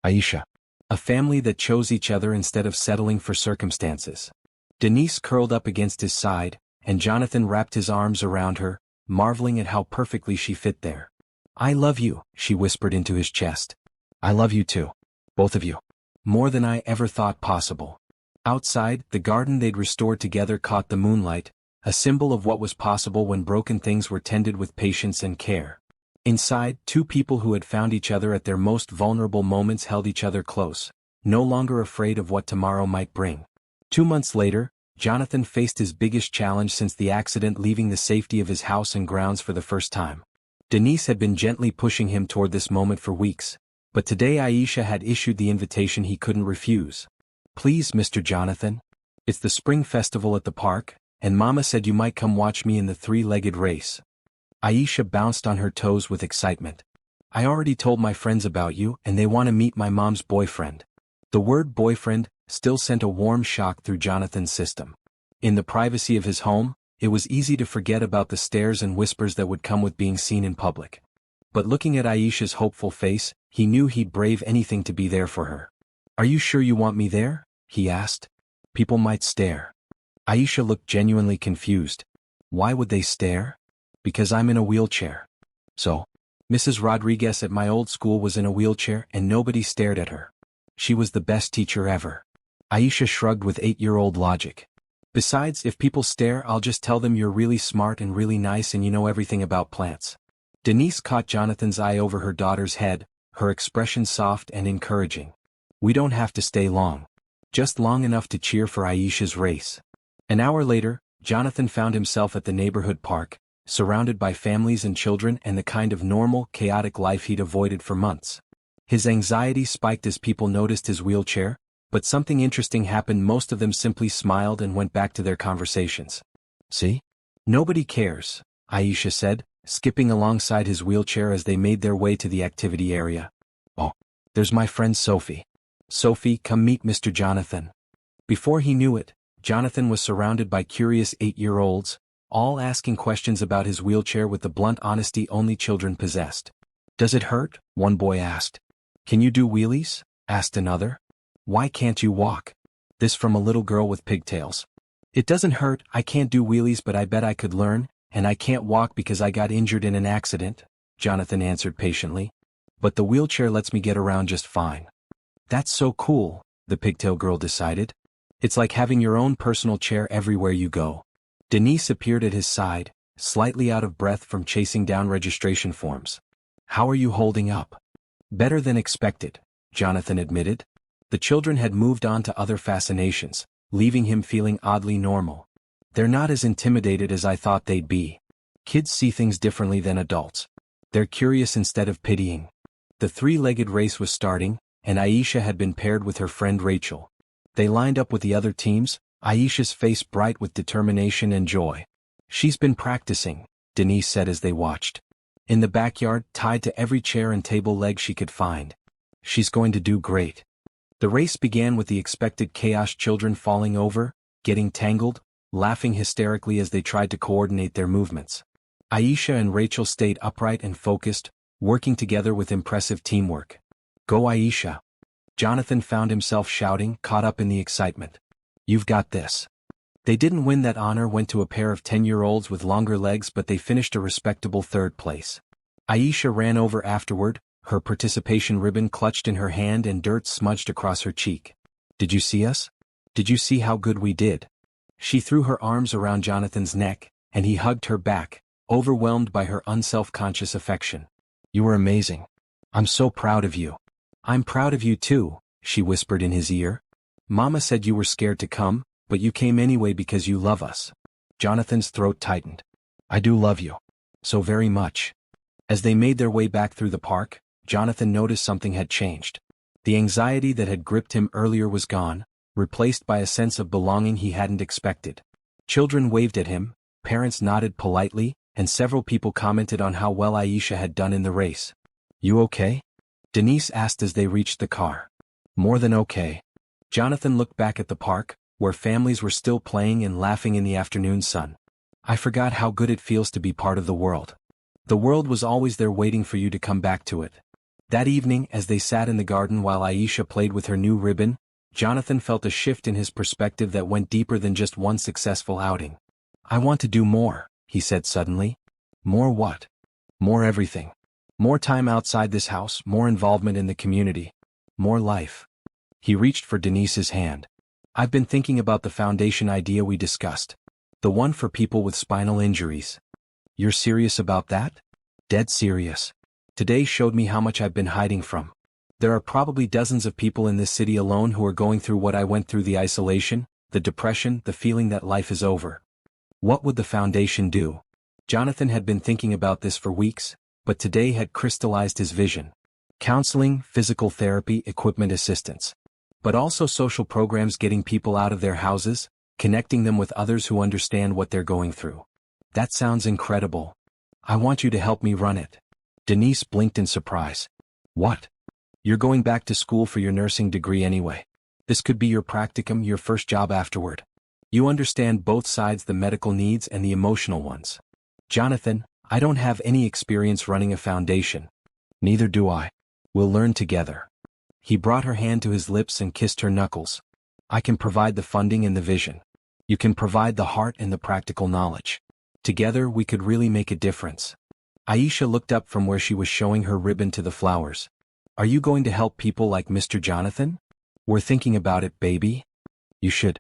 Aisha. A family that chose each other instead of settling for circumstances. Denise curled up against his side, and Jonathan wrapped his arms around her, marveling at how perfectly she fit there. I love you, she whispered into his chest. I love you too. Both of you. More than I ever thought possible. Outside, the garden they'd restored together caught the moonlight, a symbol of what was possible when broken things were tended with patience and care. Inside, two people who had found each other at their most vulnerable moments held each other close, no longer afraid of what tomorrow might bring. 2 months later, Jonathan faced his biggest challenge since the accident, leaving the safety of his house and grounds for the first time. Denise had been gently pushing him toward this moment for weeks, but today Aisha had issued the invitation he couldn't refuse. Please, Mr. Jonathan. It's the spring festival at the park, and Mama said you might come watch me in the three-legged race. Aisha bounced on her toes with excitement. I already told my friends about you, and they want to meet my mom's boyfriend. The word boyfriend still sent a warm shock through Jonathan's system. In the privacy of his home, it was easy to forget about the stares and whispers that would come with being seen in public. But looking at Aisha's hopeful face, he knew he'd brave anything to be there for her. Are you sure you want me there? He asked. People might stare. Aisha looked genuinely confused. Why would they stare? Because I'm in a wheelchair. So, Mrs. Rodriguez at my old school was in a wheelchair and nobody stared at her. She was the best teacher ever. Aisha shrugged with 8-year-old logic. Besides, if people stare, I'll just tell them you're really smart and really nice and you know everything about plants. Denise caught Jonathan's eye over her daughter's head, her expression soft and encouraging. We don't have to stay long. Just long enough to cheer for Aisha's race. An hour later, Jonathan found himself at the neighborhood park, surrounded by families and children and the kind of normal, chaotic life he'd avoided for months. His anxiety spiked as people noticed his wheelchair, but something interesting happened. Most of them simply smiled and went back to their conversations. See? Nobody cares, Aisha said, skipping alongside his wheelchair as they made their way to the activity area. Oh, there's my friend Sophie. Sophie, come meet Mr. Jonathan. Before he knew it, Jonathan was surrounded by curious 8-year-olds, all asking questions about his wheelchair with the blunt honesty only children possessed. Does it hurt? One boy asked. Can you do wheelies? Asked another. Why can't you walk? This from a little girl with pigtails. It doesn't hurt, I can't do wheelies but I bet I could learn, and I can't walk because I got injured in an accident, Jonathan answered patiently. But the wheelchair lets me get around just fine. That's so cool, the pigtail girl decided. It's like having your own personal chair everywhere you go. Denise appeared at his side, slightly out of breath from chasing down registration forms. How are you holding up? Better than expected, Jonathan admitted. The children had moved on to other fascinations, leaving him feeling oddly normal. They're not as intimidated as I thought they'd be. Kids see things differently than adults. They're curious instead of pitying. The three-legged race was starting, and Aisha had been paired with her friend Rachel. They lined up with the other teams, Aisha's face bright with determination and joy. She's been practicing, Denise said as they watched. In the backyard, tied to every chair and table leg she could find. She's going to do great. The race began with the expected chaos, children falling over, getting tangled, laughing hysterically as they tried to coordinate their movements. Aisha and Rachel stayed upright and focused, working together with impressive teamwork. Go Aisha! Jonathan found himself shouting, caught up in the excitement. You've got this. They didn't win. That honor went to a pair of 10-year-olds with longer legs, but they finished a respectable third place. Aisha ran over afterward, her participation ribbon clutched in her hand and dirt smudged across her cheek. Did you see us? Did you see how good we did? She threw her arms around Jonathan's neck, and he hugged her back, overwhelmed by her unself-conscious affection. You were amazing. I'm so proud of you. I'm proud of you too, she whispered in his ear. Mama said you were scared to come, but you came anyway because you love us. Jonathan's throat tightened. I do love you. So very much. As they made their way back through the park, Jonathan noticed something had changed. The anxiety that had gripped him earlier was gone, replaced by a sense of belonging he hadn't expected. Children waved at him, parents nodded politely, and several people commented on how well Aisha had done in the race. You okay? Denise asked as they reached the car. More than okay. Jonathan looked back at the park, where families were still playing and laughing in the afternoon sun. I forgot how good it feels to be part of the world. The world was always there waiting for you to come back to it. That evening, as they sat in the garden while Aisha played with her new ribbon, Jonathan felt a shift in his perspective that went deeper than just one successful outing. I want to do more, he said suddenly. More what? More everything. More time outside this house, more involvement in the community. More life. He reached for Denise's hand. I've been thinking about the foundation idea we discussed. The one for people with spinal injuries. You're serious about that? Dead serious. Today showed me how much I've been hiding from. There are probably dozens of people in this city alone who are going through what I went through: the isolation, the depression, the feeling that life is over. What would the foundation do? Jonathan had been thinking about this for weeks, but today had crystallized his vision. Counseling, physical therapy, equipment assistance. But also social programs getting people out of their houses, connecting them with others who understand what they're going through. That sounds incredible. I want you to help me run it. Denise blinked in surprise. What? You're going back to school for your nursing degree anyway. This could be your practicum, your first job afterward. You understand both sides, the medical needs and the emotional ones. Jonathan, I don't have any experience running a foundation. Neither do I. We'll learn together. He brought her hand to his lips and kissed her knuckles. I can provide the funding and the vision. You can provide the heart and the practical knowledge. Together we could really make a difference. Aisha looked up from where she was showing her ribbon to the flowers. Are you going to help people like Mr. Jonathan? We're thinking about it, baby. You should.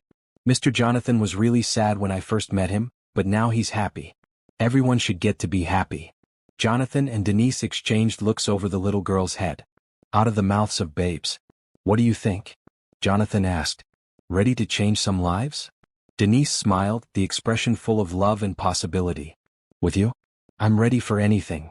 Mr. Jonathan was really sad when I first met him, but now he's happy. Everyone should get to be happy. Jonathan and Denise exchanged looks over the little girl's head. Out of the mouths of babes. What do you think? Jonathan asked. Ready to change some lives? Denise smiled, the expression full of love and possibility. With you? I'm ready for anything.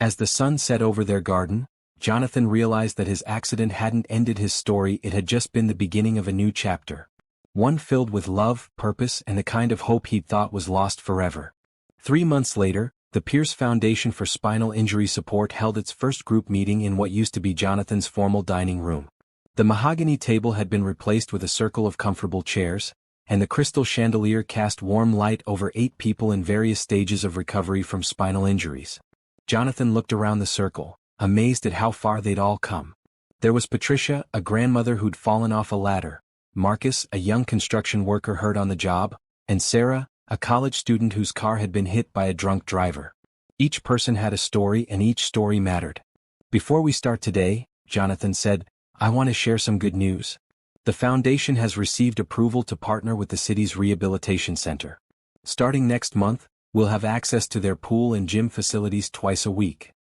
As the sun set over their garden, Jonathan realized that his accident hadn't ended his story, it had just been the beginning of a new chapter. One filled with love, purpose, and the kind of hope he'd thought was lost forever. 3 months later, the Pierce Foundation for Spinal Injury Support held its first group meeting in what used to be Jonathan's formal dining room. The mahogany table had been replaced with a circle of comfortable chairs, and the crystal chandelier cast warm light over 8 people in various stages of recovery from spinal injuries. Jonathan looked around the circle, amazed at how far they'd all come. There was Patricia, a grandmother who'd fallen off a ladder, Marcus, a young construction worker hurt on the job, and Sarah, a college student whose car had been hit by a drunk driver. Each person had a story and each story mattered. Before we start today, Jonathan said, I want to share some good news. The foundation has received approval to partner with the city's rehabilitation center. Starting next month, we'll have access to their pool and gym facilities twice a week.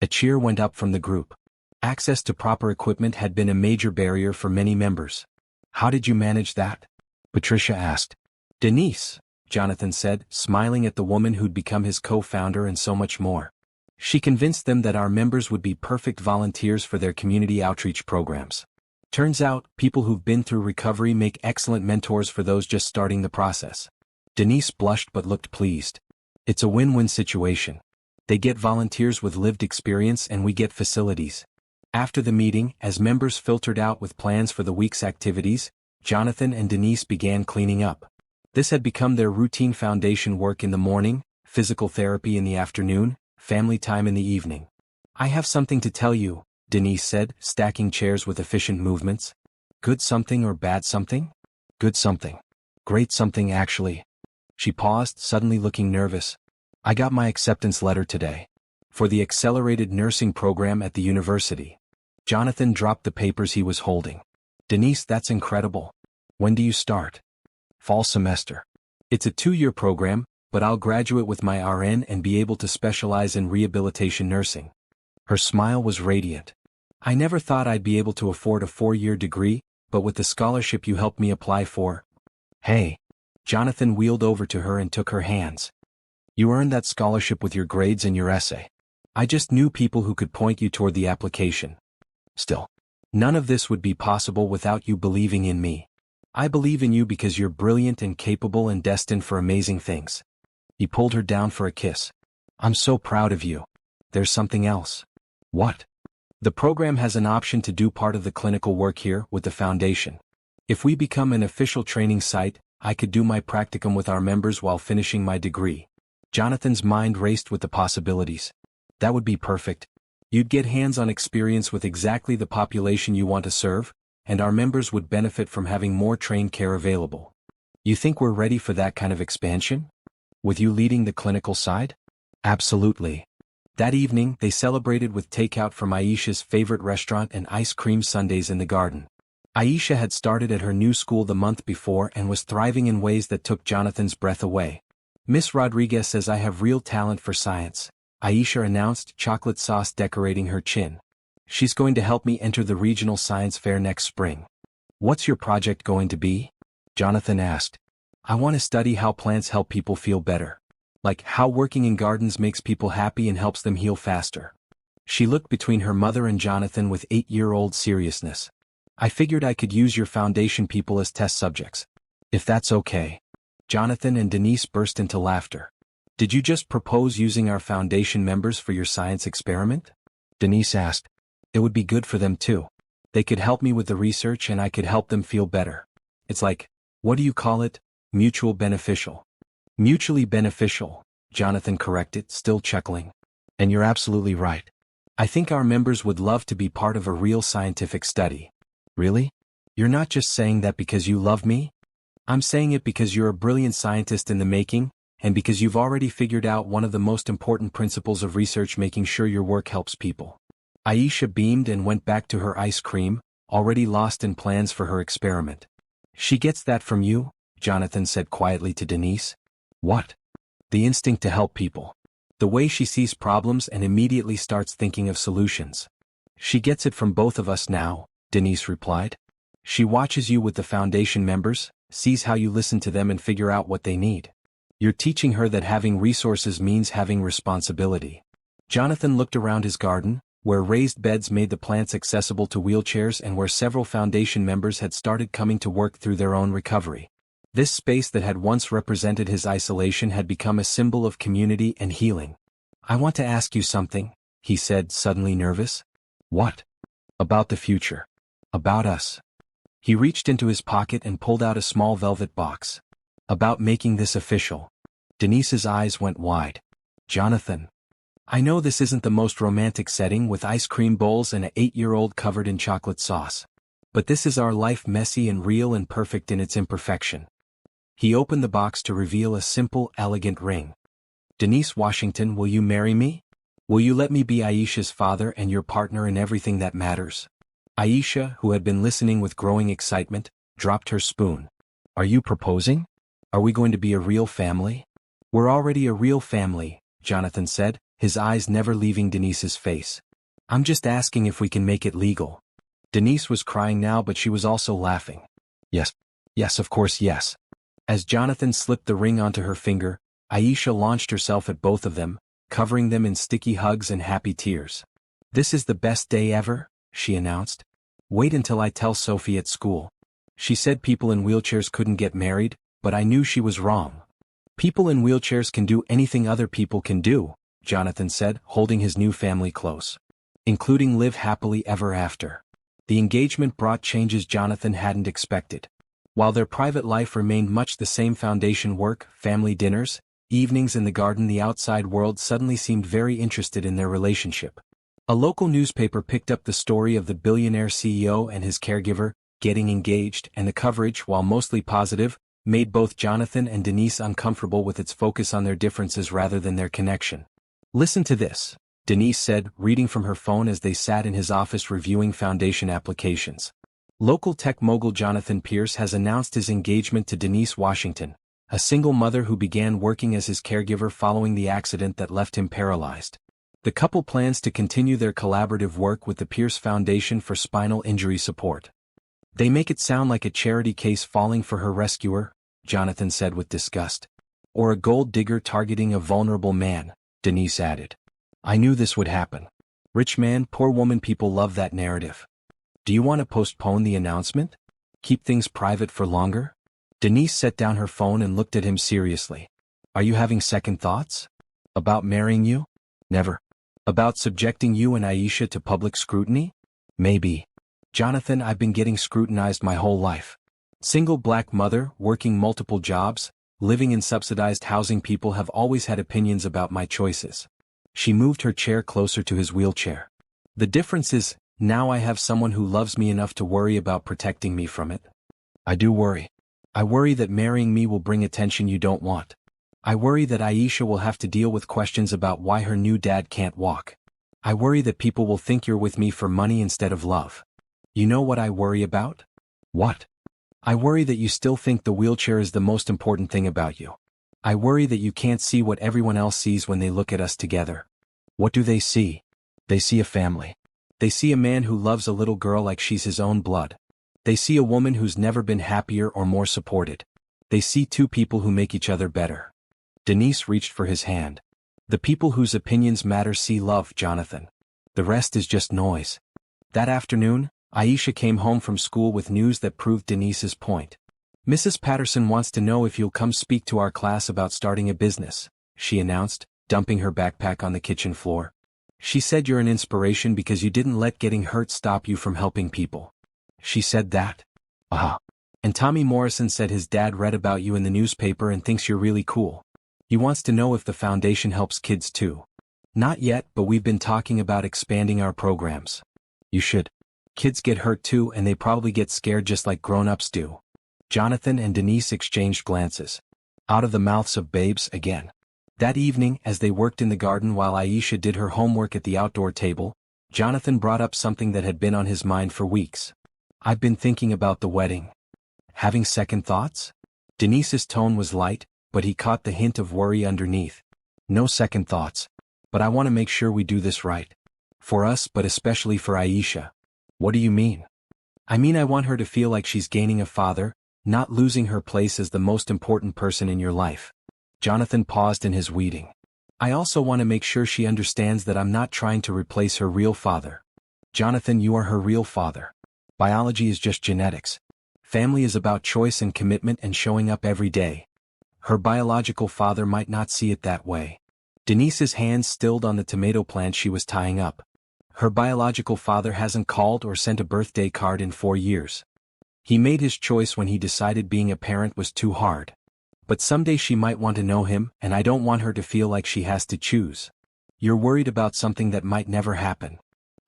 A cheer went up from the group. Access to proper equipment had been a major barrier for many members. How did you manage that? Patricia asked. Denise, Jonathan said, smiling at the woman who'd become his co-founder and so much more. She convinced them that our members would be perfect volunteers for their community outreach programs. Turns out, people who've been through recovery make excellent mentors for those just starting the process. Denise blushed but looked pleased. It's a win-win situation. They get volunteers with lived experience and we get facilities. After the meeting, as members filtered out with plans for the week's activities, Jonathan and Denise began cleaning up. This had become their routine foundation work in the morning, physical therapy in the afternoon, family time in the evening. I have something to tell you, Denise said, stacking chairs with efficient movements. Good something or bad something? Good something. Great something actually. She paused, suddenly looking nervous. I got my acceptance letter today. For the accelerated nursing program at the university. Jonathan dropped the papers he was holding. Denise, that's incredible. When do you start? Fall semester. It's a 2-year program, but I'll graduate with my RN and be able to specialize in rehabilitation nursing. Her smile was radiant. I never thought I'd be able to afford a 4-year degree, but with the scholarship you helped me apply for. Hey. Jonathan wheeled over to her and took her hands. You earned that scholarship with your grades and your essay. I just knew people who could point you toward the application. Still, none of this would be possible without you believing in me. I believe in you because you're brilliant and capable and destined for amazing things. He pulled her down for a kiss. I'm so proud of you. There's something else. What? The program has an option to do part of the clinical work here with the foundation. If we become an official training site, I could do my practicum with our members while finishing my degree. Jonathan's mind raced with the possibilities. That would be perfect. You'd get hands-on experience with exactly the population you want to serve, and our members would benefit from having more trained care available. You think we're ready for that kind of expansion? With you leading the clinical side? Absolutely. That evening, they celebrated with takeout from Aisha's favorite restaurant and ice cream sundaes in the garden. Aisha had started at her new school the month before and was thriving in ways that took Jonathan's breath away. Miss Rodriguez says I have real talent for science, Aisha announced, chocolate sauce decorating her chin. She's going to help me enter the regional science fair next spring. What's your project going to be? Jonathan asked. I want to study how plants help people feel better. Like how working in gardens makes people happy and helps them heal faster. She looked between her mother and Jonathan with 8-year-old seriousness. I figured I could use your foundation people as test subjects. If that's okay. Jonathan and Denise burst into laughter. Did you just propose using our foundation members for your science experiment? Denise asked. It would be good for them too. They could help me with the research and I could help them feel better. It's like, what do you call it? Mutual beneficial. Mutually beneficial, Jonathan corrected, still chuckling. And you're absolutely right. I think our members would love to be part of a real scientific study. Really? You're not just saying that because you love me? I'm saying it because you're a brilliant scientist in the making, and because you've already figured out one of the most important principles of research, making sure your work helps people. Aisha beamed and went back to her ice cream, already lost in plans for her experiment. She gets that from you, Jonathan said quietly to Denise. What? The instinct to help people. The way she sees problems and immediately starts thinking of solutions. She gets it from both of us now, Denise replied. She watches you with the foundation members, sees how you listen to them and figure out what they need. You're teaching her that having resources means having responsibility. Jonathan looked around his garden, where raised beds made the plants accessible to wheelchairs and where several foundation members had started coming to work through their own recovery. This space that had once represented his isolation had become a symbol of community and healing. I want to ask you something, he said, suddenly nervous. What? About the future. About us. He reached into his pocket and pulled out a small velvet box. About making this official. Denise's eyes went wide. Jonathan. I know this isn't the most romantic setting with ice cream bowls and an 8-year-old covered in chocolate sauce. But this is our life, messy and real and perfect in its imperfection. He opened the box to reveal a simple, elegant ring. Denise Washington, will you marry me? Will you let me be Aisha's father and your partner in everything that matters? Aisha, who had been listening with growing excitement, dropped her spoon. Are you proposing? Are we going to be a real family? We're already a real family, Jonathan said, his eyes never leaving Denise's face. I'm just asking if we can make it legal. Denise was crying now, but she was also laughing. Yes. Yes, of course, yes. As Jonathan slipped the ring onto her finger, Aisha launched herself at both of them, covering them in sticky hugs and happy tears. This is the best day ever, she announced. Wait until I tell Sophie at school. She said people in wheelchairs couldn't get married, but I knew she was wrong. People in wheelchairs can do anything other people can do, Jonathan said, holding his new family close. Including live happily ever after. The engagement brought changes Jonathan hadn't expected. While their private life remained much the same, foundation work, family dinners, evenings in the garden, the outside world suddenly seemed very interested in their relationship. A local newspaper picked up the story of the billionaire CEO and his caregiver getting engaged, and the coverage, while mostly positive, made both Jonathan and Denise uncomfortable with its focus on their differences rather than their connection. Listen to this, Denise said, reading from her phone as they sat in his office reviewing foundation applications. Local tech mogul Jonathan Pierce has announced his engagement to Denise Washington, a single mother who began working as his caregiver following the accident that left him paralyzed. The couple plans to continue their collaborative work with the Pierce Foundation for Spinal Injury Support. They make it sound like a charity case falling for her rescuer, Jonathan said with disgust. Or a gold digger targeting a vulnerable man, Denise added. I knew this would happen. Rich man, poor woman, people love that narrative. Do you want to postpone the announcement? Keep things private for longer? Denise set down her phone and looked at him seriously. Are you having second thoughts? About marrying you? Never. About subjecting you and Aisha to public scrutiny? Maybe. Jonathan, I've been getting scrutinized my whole life. Single black mother, working multiple jobs, living in subsidized housing. People have always had opinions about my choices. She moved her chair closer to his wheelchair. The difference is, now I have someone who loves me enough to worry about protecting me from it. I do worry. I worry that marrying me will bring attention you don't want. I worry that Aisha will have to deal with questions about why her new dad can't walk. I worry that people will think you're with me for money instead of love. You know what I worry about? What? I worry that you still think the wheelchair is the most important thing about you. I worry that you can't see what everyone else sees when they look at us together. What do they see? They see a family. They see a man who loves a little girl like she's his own blood. They see a woman who's never been happier or more supported. They see two people who make each other better. Denise reached for his hand. The people whose opinions matter see love, Jonathan. The rest is just noise. That afternoon, Aisha came home from school with news that proved Denise's point. Mrs. Patterson wants to know if you'll come speak to our class about starting a business, she announced, dumping her backpack on the kitchen floor. She said you're an inspiration because you didn't let getting hurt stop you from helping people. She said that? Ah. And Tommy Morrison said his dad read about you in the newspaper and thinks you're really cool. He wants to know if the foundation helps kids too. Not yet, but we've been talking about expanding our programs. You should. Kids get hurt too, and they probably get scared just like grown-ups do. Jonathan and Denise exchanged glances. Out of the mouths of babes again. That evening, as they worked in the garden while Aisha did her homework at the outdoor table, Jonathan brought up something that had been on his mind for weeks. I've been thinking about the wedding. Having second thoughts? Denise's tone was light, but he caught the hint of worry underneath. No second thoughts. But I want to make sure we do this right. For us, but especially for Aisha. What do you mean? I mean I want her to feel like she's gaining a father, not losing her place as the most important person in your life. Jonathan paused in his weeding. I also want to make sure she understands that I'm not trying to replace her real father. Jonathan, you are her real father. Biology is just genetics. Family is about choice and commitment and showing up every day. Her biological father might not see it that way. Denise's hands stilled on the tomato plant she was tying up. Her biological father hasn't called or sent a birthday card in 4 years. He made his choice when he decided being a parent was too hard. But someday she might want to know him, and I don't want her to feel like she has to choose. You're worried about something that might never happen.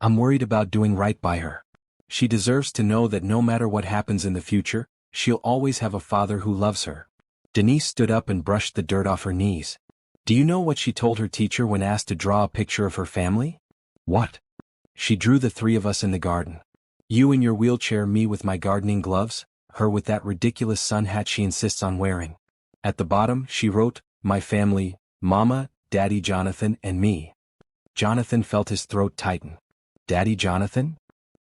I'm worried about doing right by her. She deserves to know that no matter what happens in the future, she'll always have a father who loves her. Denise stood up and brushed the dirt off her knees. Do you know what she told her teacher when asked to draw a picture of her family? What? She drew the three of us in the garden. You in your wheelchair, me with my gardening gloves, her with that ridiculous sun hat she insists on wearing. At the bottom, she wrote, my family, Mama, Daddy Jonathan, and me. Jonathan felt his throat tighten. Daddy Jonathan?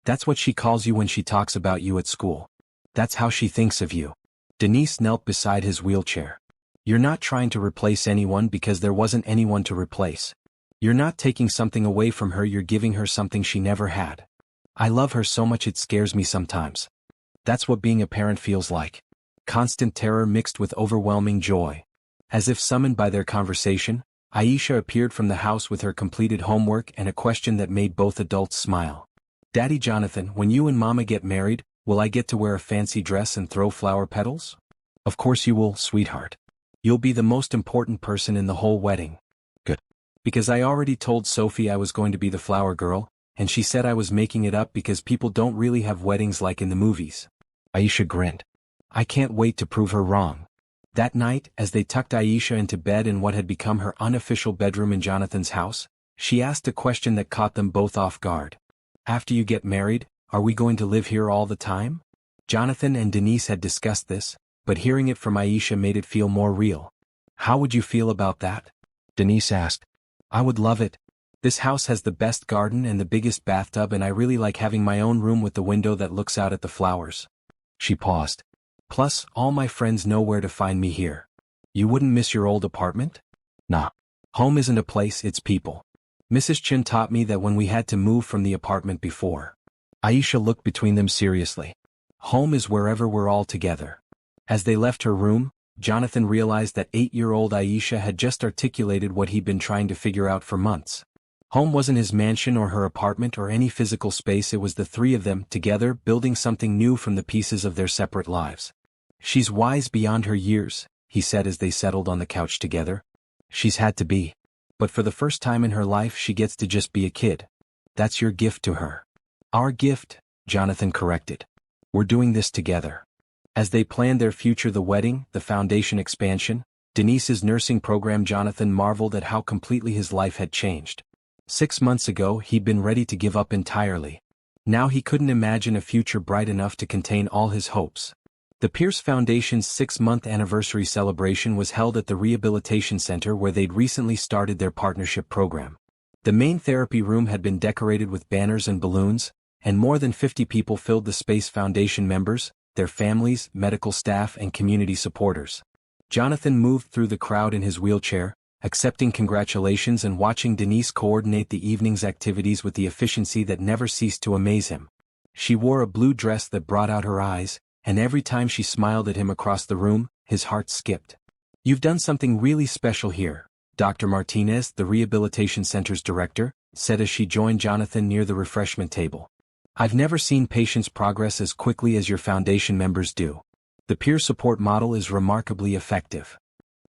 That's what she calls you when she talks about you at school. That's how she thinks of you. Denise knelt beside his wheelchair. You're not trying to replace anyone because there wasn't anyone to replace. You're not taking something away from her, you're giving her something she never had. I love her so much it scares me sometimes. That's what being a parent feels like. Constant terror mixed with overwhelming joy. As if summoned by their conversation, Aisha appeared from the house with her completed homework and a question that made both adults smile. Daddy Jonathan, when you and Mama get married, will I get to wear a fancy dress and throw flower petals? Of course you will, sweetheart. You'll be the most important person in the whole wedding. Good. Because I already told Sophie I was going to be the flower girl, and she said I was making it up because people don't really have weddings like in the movies. Aisha grinned. I can't wait to prove her wrong. That night, as they tucked Aisha into bed in what had become her unofficial bedroom in Jonathan's house, she asked a question that caught them both off guard. After you get married, are we going to live here all the time? Jonathan and Denise had discussed this, but hearing it from Aisha made it feel more real. How would you feel about that? Denise asked. I would love it. This house has the best garden and the biggest bathtub, and I really like having my own room with the window that looks out at the flowers." She paused. "Plus, all my friends know where to find me here. You wouldn't miss your old apartment?" "Nah. Home isn't a place, it's people. Mrs. Chen taught me that when we had to move from the apartment before." Aisha looked between them seriously. "Home is wherever we're all together." As they left her room, Jonathan realized that 8-year-old Aisha had just articulated what he'd been trying to figure out for months. Home wasn't his mansion or her apartment or any physical space, it was the three of them, together, building something new from the pieces of their separate lives. "She's wise beyond her years," he said as they settled on the couch together. "She's had to be. But for the first time in her life she gets to just be a kid. That's your gift to her." "Our gift," Jonathan corrected. "We're doing this together." As they planned their future, the wedding, the foundation expansion, Denise's nursing program, Jonathan marveled at how completely his life had changed. 6 months ago he'd been ready to give up entirely. Now he couldn't imagine a future bright enough to contain all his hopes. The Pierce Foundation's 6-month anniversary celebration was held at the rehabilitation center where they'd recently started their partnership program. The main therapy room had been decorated with banners and balloons, and more than 50 people filled the space. Foundation members, their families, medical staff, and community supporters. Jonathan moved through the crowd in his wheelchair, accepting congratulations and watching Denise coordinate the evening's activities with the efficiency that never ceased to amaze him. She wore a blue dress that brought out her eyes, and every time she smiled at him across the room, his heart skipped. "You've done something really special here," Dr. Martinez, the rehabilitation center's director, said as she joined Jonathan near the refreshment table. "I've never seen patients progress as quickly as your foundation members do. The peer support model is remarkably effective."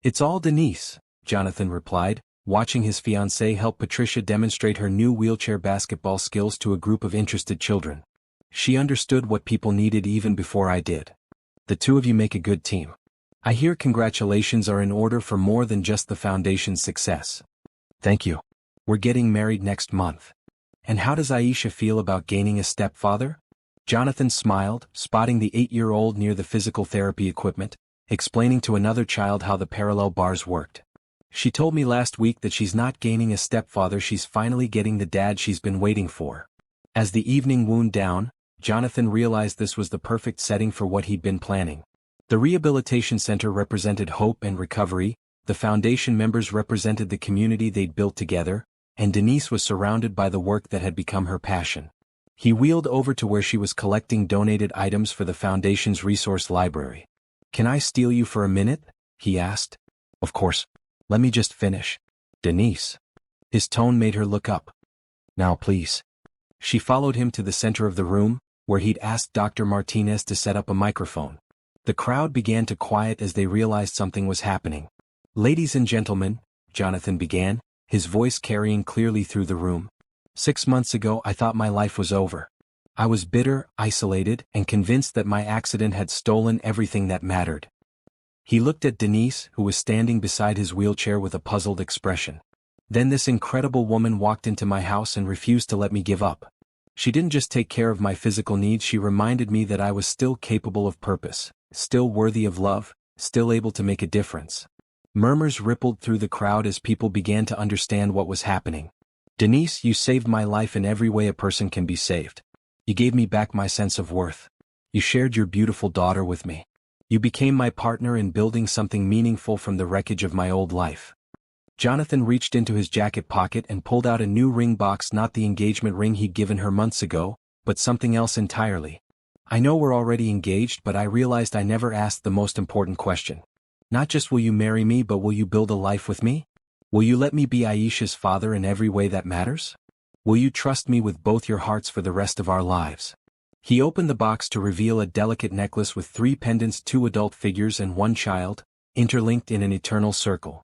"It's all Denise," Jonathan replied, watching his fiancée help Patricia demonstrate her new wheelchair basketball skills to a group of interested children. "She understood what people needed even before I did. The two of you make a good team. I hear congratulations are in order for more than just the foundation's success." "Thank you. We're getting married next month." "And how does Aisha feel about gaining a stepfather?" Jonathan smiled, spotting the 8-year-old near the physical therapy equipment, explaining to another child how the parallel bars worked. "She told me last week that she's not gaining a stepfather, she's finally getting the dad she's been waiting for." As the evening wound down, Jonathan realized this was the perfect setting for what he'd been planning. The rehabilitation center represented hope and recovery, the foundation members represented the community they'd built together, and Denise was surrounded by the work that had become her passion. He wheeled over to where she was collecting donated items for the foundation's resource library. "Can I steal you for a minute?" he asked. "Of course. Let me just finish." "Denise." His tone made her look up. "Now please." She followed him to the center of the room, where he'd asked Dr. Martinez to set up a microphone. The crowd began to quiet as they realized something was happening. "Ladies and gentlemen," Jonathan began, his voice carrying clearly through the room. 6 months ago I thought my life was over. I was bitter, isolated, and convinced that my accident had stolen everything that mattered." He looked at Denise, who was standing beside his wheelchair with a puzzled expression. "Then this incredible woman walked into my house and refused to let me give up. She didn't just take care of my physical needs, she reminded me that I was still capable of purpose, still worthy of love, still able to make a difference." Murmurs rippled through the crowd as people began to understand what was happening. "Denise, you saved my life in every way a person can be saved. You gave me back my sense of worth. You shared your beautiful daughter with me. You became my partner in building something meaningful from the wreckage of my old life." Jonathan reached into his jacket pocket and pulled out a new ring box, not the engagement ring he'd given her months ago, but something else entirely. "I know we're already engaged, but I realized I never asked the most important question. Not just will you marry me, but will you build a life with me? Will you let me be Aisha's father in every way that matters? Will you trust me with both your hearts for the rest of our lives?" He opened the box to reveal a delicate necklace with 3 pendants, 2 adult figures and 1 child, interlinked in an eternal circle.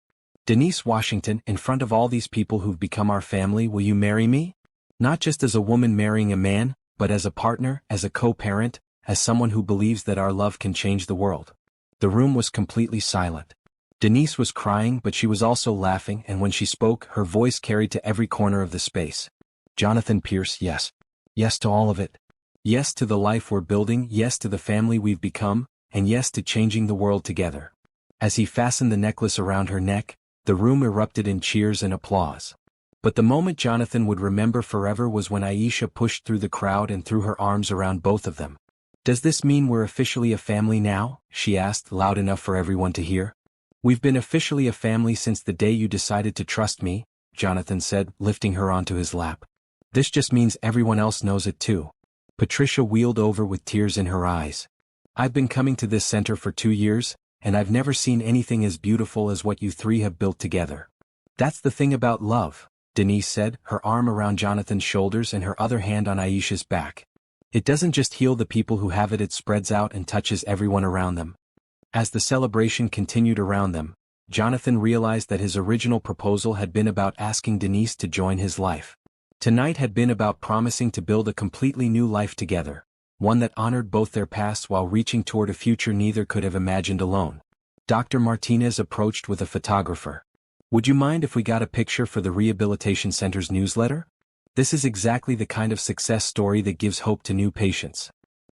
"Denise Washington, in front of all these people who've become our family, will you marry me? Not just as a woman marrying a man, but as a partner, as a co-parent, as someone who believes that our love can change the world." The room was completely silent. Denise was crying, but she was also laughing, and when she spoke, her voice carried to every corner of the space. "Jonathan Pierce, yes. Yes to all of it. Yes to the life we're building, yes to the family we've become, and yes to changing the world together." As he fastened the necklace around her neck, the room erupted in cheers and applause. But the moment Jonathan would remember forever was when Aisha pushed through the crowd and threw her arms around both of them. "Does this mean we're officially a family now?" she asked, loud enough for everyone to hear. "We've been officially a family since the day you decided to trust me," Jonathan said, lifting her onto his lap. "This just means everyone else knows it too." Patricia wheeled over with tears in her eyes. "I've been coming to this center for 2 years, and I've never seen anything as beautiful as what you three have built together." "That's the thing about love," Denise said, her arm around Jonathan's shoulders and her other hand on Aisha's back. "It doesn't just heal the people who have it, it spreads out and touches everyone around them." As the celebration continued around them, Jonathan realized that his original proposal had been about asking Denise to join his life. Tonight had been about promising to build a completely new life together, one that honored both their pasts while reaching toward a future neither could have imagined alone. Dr. Martinez approached with a photographer. "Would you mind if we got a picture for the Rehabilitation Center's newsletter? This is exactly the kind of success story that gives hope to new patients."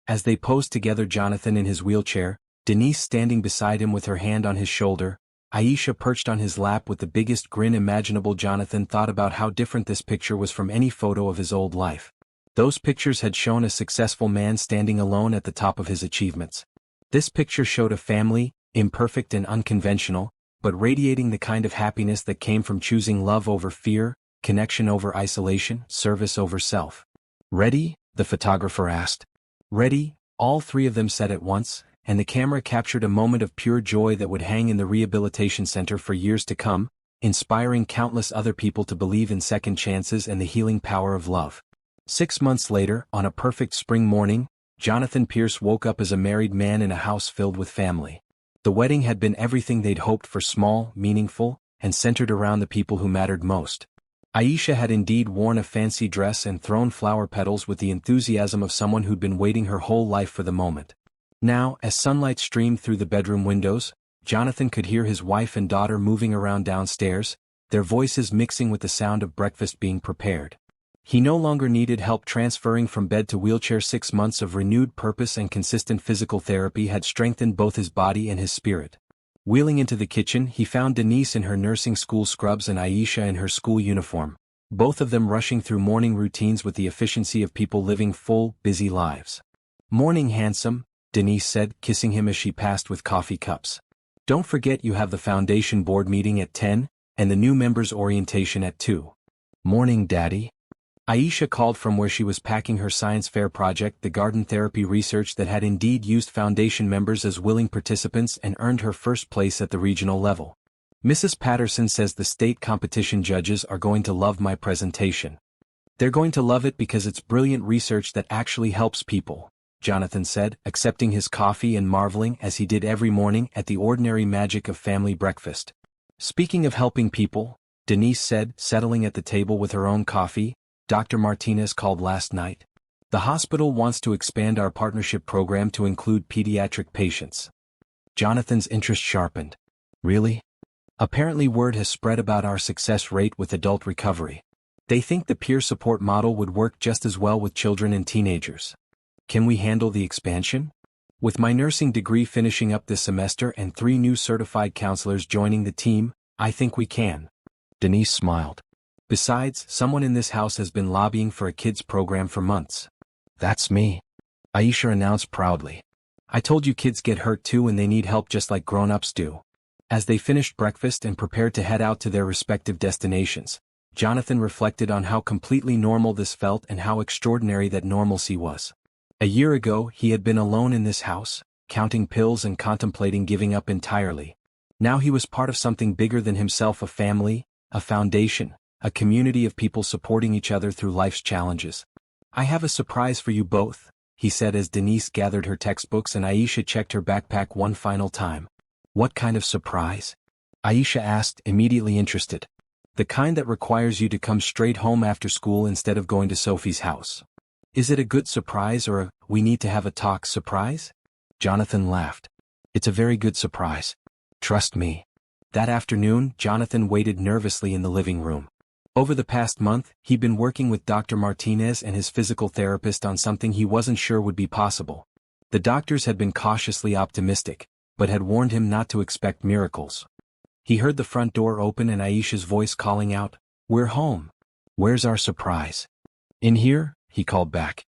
As they posed together, Jonathan in his wheelchair, Denise standing beside him with her hand on his shoulder, Aisha perched on his lap with the biggest grin imaginable, Jonathan thought about how different this picture was from any photo of his old life. Those pictures had shown a successful man standing alone at the top of his achievements. This picture showed a family, imperfect and unconventional, but radiating the kind of happiness that came from choosing love over fear, connection over isolation, service over self. "Ready?" the photographer asked. "Ready," all three of them said at once, and the camera captured a moment of pure joy that would hang in the rehabilitation center for years to come, inspiring countless other people to believe in second chances and the healing power of love. 6 months later, on a perfect spring morning, Jonathan Pierce woke up as a married man in a house filled with family. The wedding had been everything they'd hoped for, small, meaningful, and centered around the people who mattered most. Aisha had indeed worn a fancy dress and thrown flower petals with the enthusiasm of someone who'd been waiting her whole life for the moment. Now, as sunlight streamed through the bedroom windows, Jonathan could hear his wife and daughter moving around downstairs, their voices mixing with the sound of breakfast being prepared. He no longer needed help transferring from bed to wheelchair. 6 months of renewed purpose and consistent physical therapy had strengthened both his body and his spirit. Wheeling into the kitchen, he found Denise in her nursing school scrubs and Aisha in her school uniform, both of them rushing through morning routines with the efficiency of people living full, busy lives. "Morning, handsome," Denise said, kissing him as she passed with coffee cups. "Don't forget you have the foundation board meeting at 10, and the new members' orientation at 2. "Morning, Daddy." Aisha called from where she was packing her science fair project, the garden therapy research that had indeed used foundation members as willing participants and earned her first place at the regional level. "Mrs. Patterson says the state competition judges are going to love my presentation. They're going to love it because it's brilliant research that actually helps people," Jonathan said, accepting his coffee and marveling as he did every morning at the ordinary magic of family breakfast. "Speaking of helping people," Denise said, settling at the table with her own coffee, "Dr. Martinez called last night. The hospital wants to expand our partnership program to include pediatric patients." Jonathan's interest sharpened. "Really?" "Apparently word has spread about our success rate with adult recovery. They think the peer support model would work just as well with children and teenagers. Can we handle the expansion? With my nursing degree finishing up this semester and 3 new certified counselors joining the team, I think we can." Denise smiled. "Besides, someone in this house has been lobbying for a kids program for months." "That's me," Aisha announced proudly. "I told you kids get hurt too and they need help just like grown-ups do." As they finished breakfast and prepared to head out to their respective destinations, Jonathan reflected on how completely normal this felt and how extraordinary that normalcy was. A year ago, he had been alone in this house, counting pills and contemplating giving up entirely. Now he was part of something bigger than himself, a family, a foundation, a community of people supporting each other through life's challenges. "I have a surprise for you both," he said as Denise gathered her textbooks and Aisha checked her backpack one final time. "What kind of surprise?" Aisha asked, immediately interested. "The kind that requires you to come straight home after school instead of going to Sophie's house." "Is it a good surprise or a we need to have a talk surprise?" Jonathan laughed. "It's a very good surprise. Trust me." That afternoon, Jonathan waited nervously in the living room. Over the past month, he'd been working with Dr. Martinez and his physical therapist on something he wasn't sure would be possible. The doctors had been cautiously optimistic, but had warned him not to expect miracles. He heard the front door open and Aisha's voice calling out, "We're home." Where's our surprise? In here, he called back.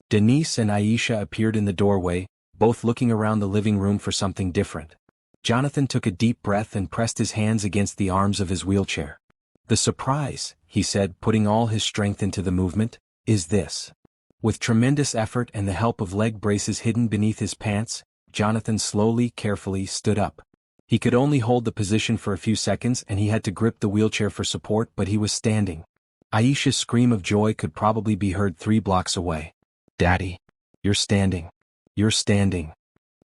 Denise and Aisha appeared in the doorway, both looking around the living room for something different. Jonathan took a deep breath and pressed his hands against the arms of his wheelchair. The surprise, he said, putting all his strength into the movement, is this. With tremendous effort and the help of leg braces hidden beneath his pants, Jonathan slowly, carefully stood up. He could only hold the position for a few seconds and he had to grip the wheelchair for support, but he was standing. Aisha's scream of joy could probably be heard 3 blocks away. Daddy, you're standing. You're standing.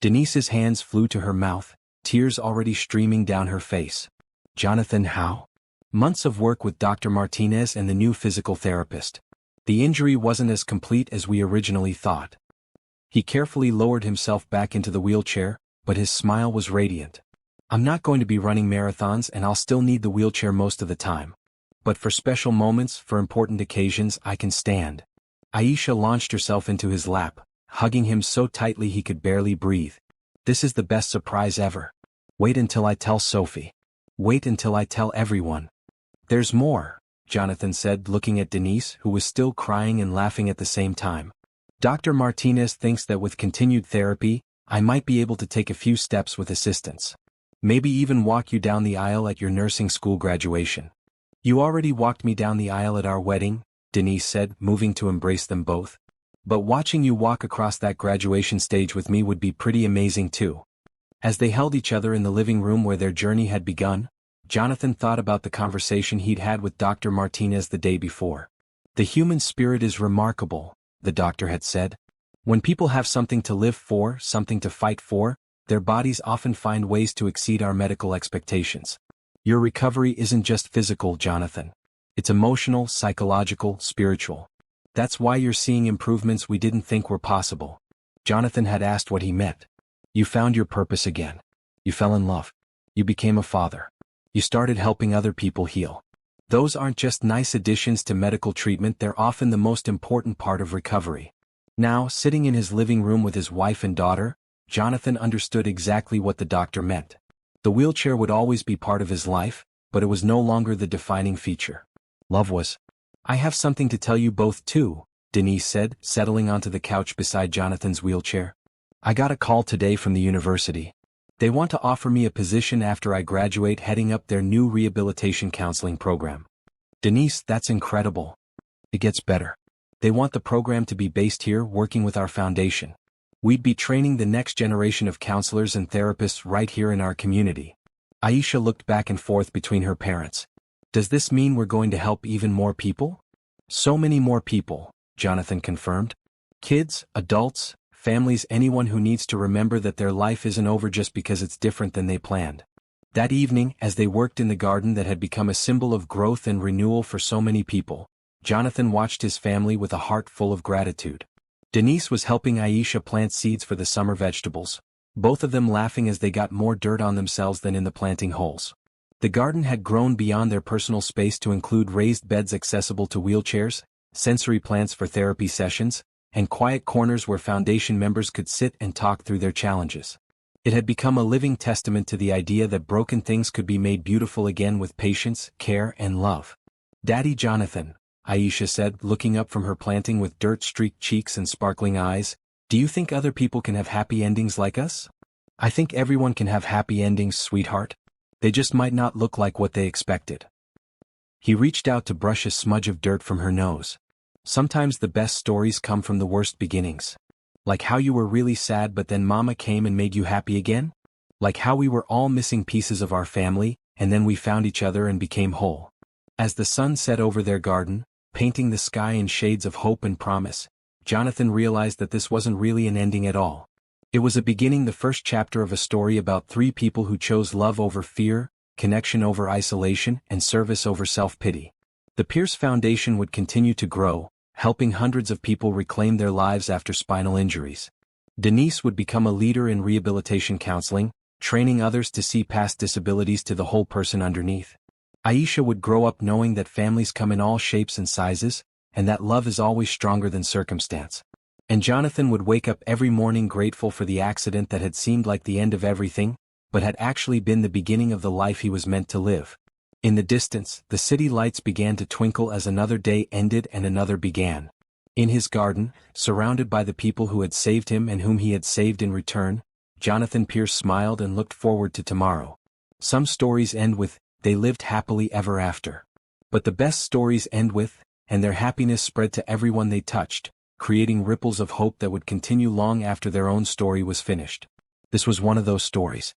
Denise's hands flew to her mouth, tears already streaming down her face. Jonathan, how? Months of work with Dr. Martinez and the new physical therapist. The injury wasn't as complete as we originally thought. He carefully lowered himself back into the wheelchair, but his smile was radiant. I'm not going to be running marathons and I'll still need the wheelchair most of the time. But for special moments, for important occasions, I can stand. Aisha launched herself into his lap, hugging him so tightly he could barely breathe. This is the best surprise ever. Wait until I tell Sophie. Wait until I tell everyone. There's more, Jonathan said, looking at Denise, who was still crying and laughing at the same time. Dr. Martinez thinks that with continued therapy, I might be able to take a few steps with assistance. Maybe even walk you down the aisle at your nursing school graduation. You already walked me down the aisle at our wedding, Denise said, moving to embrace them both. But watching you walk across that graduation stage with me would be pretty amazing too. As they held each other in the living room where their journey had begun, Jonathan thought about the conversation he'd had with Dr. Martinez the day before. The human spirit is remarkable, the doctor had said. When people have something to live for, something to fight for, their bodies often find ways to exceed our medical expectations. Your recovery isn't just physical, Jonathan. It's emotional, psychological, spiritual. That's why you're seeing improvements we didn't think were possible. Jonathan had asked what he meant. You found your purpose again. You fell in love. You became a father. You started helping other people heal. Those aren't just nice additions to medical treatment, they're often the most important part of recovery. Now, sitting in his living room with his wife and daughter, Jonathan understood exactly what the doctor meant. The wheelchair would always be part of his life, but it was no longer the defining feature. Love was. I have something to tell you both too, Denise said, settling onto the couch beside Jonathan's wheelchair. I got a call today from the university. They want to offer me a position after I graduate heading up their new rehabilitation counseling program. Denise, that's incredible. It gets better. They want the program to be based here, working with our foundation. We'd be training the next generation of counselors and therapists right here in our community. Aisha looked back and forth between her parents. Does this mean we're going to help even more people? So many more people, Jonathan confirmed. Kids, adults, families, anyone who needs to remember that their life isn't over just because it's different than they planned. That evening, as they worked in the garden that had become a symbol of growth and renewal for so many people, Jonathan watched his family with a heart full of gratitude. Denise was helping Aisha plant seeds for the summer vegetables, both of them laughing as they got more dirt on themselves than in the planting holes. The garden had grown beyond their personal space to include raised beds accessible to wheelchairs, sensory plants for therapy sessions, and quiet corners where foundation members could sit and talk through their challenges. It had become a living testament to the idea that broken things could be made beautiful again with patience, care, and love. Daddy Jonathan, Aisha said, looking up from her planting with dirt-streaked cheeks and sparkling eyes, do you think other people can have happy endings like us? I think everyone can have happy endings, sweetheart. They just might not look like what they expected. He reached out to brush a smudge of dirt from her nose. Sometimes the best stories come from the worst beginnings. Like how you were really sad but then Mama came and made you happy again? Like how we were all missing pieces of our family, and then we found each other and became whole. As the sun set over their garden, painting the sky in shades of hope and promise, Jonathan realized that this wasn't really an ending at all. It was a beginning, the first chapter of a story about 3 people who chose love over fear, connection over isolation, and service over self-pity. The Pierce Foundation would continue to grow, helping hundreds of people reclaim their lives after spinal injuries. Denise would become a leader in rehabilitation counseling, training others to see past disabilities to the whole person underneath. Aisha would grow up knowing that families come in all shapes and sizes, and that love is always stronger than circumstance. And Jonathan would wake up every morning grateful for the accident that had seemed like the end of everything, but had actually been the beginning of the life he was meant to live. In the distance, the city lights began to twinkle as another day ended and another began. In his garden, surrounded by the people who had saved him and whom he had saved in return, Jonathan Pierce smiled and looked forward to tomorrow. Some stories end with, "They lived happily ever after." But the best stories end with, "And their happiness spread to everyone they touched," creating ripples of hope that would continue long after their own story was finished. This was one of those stories.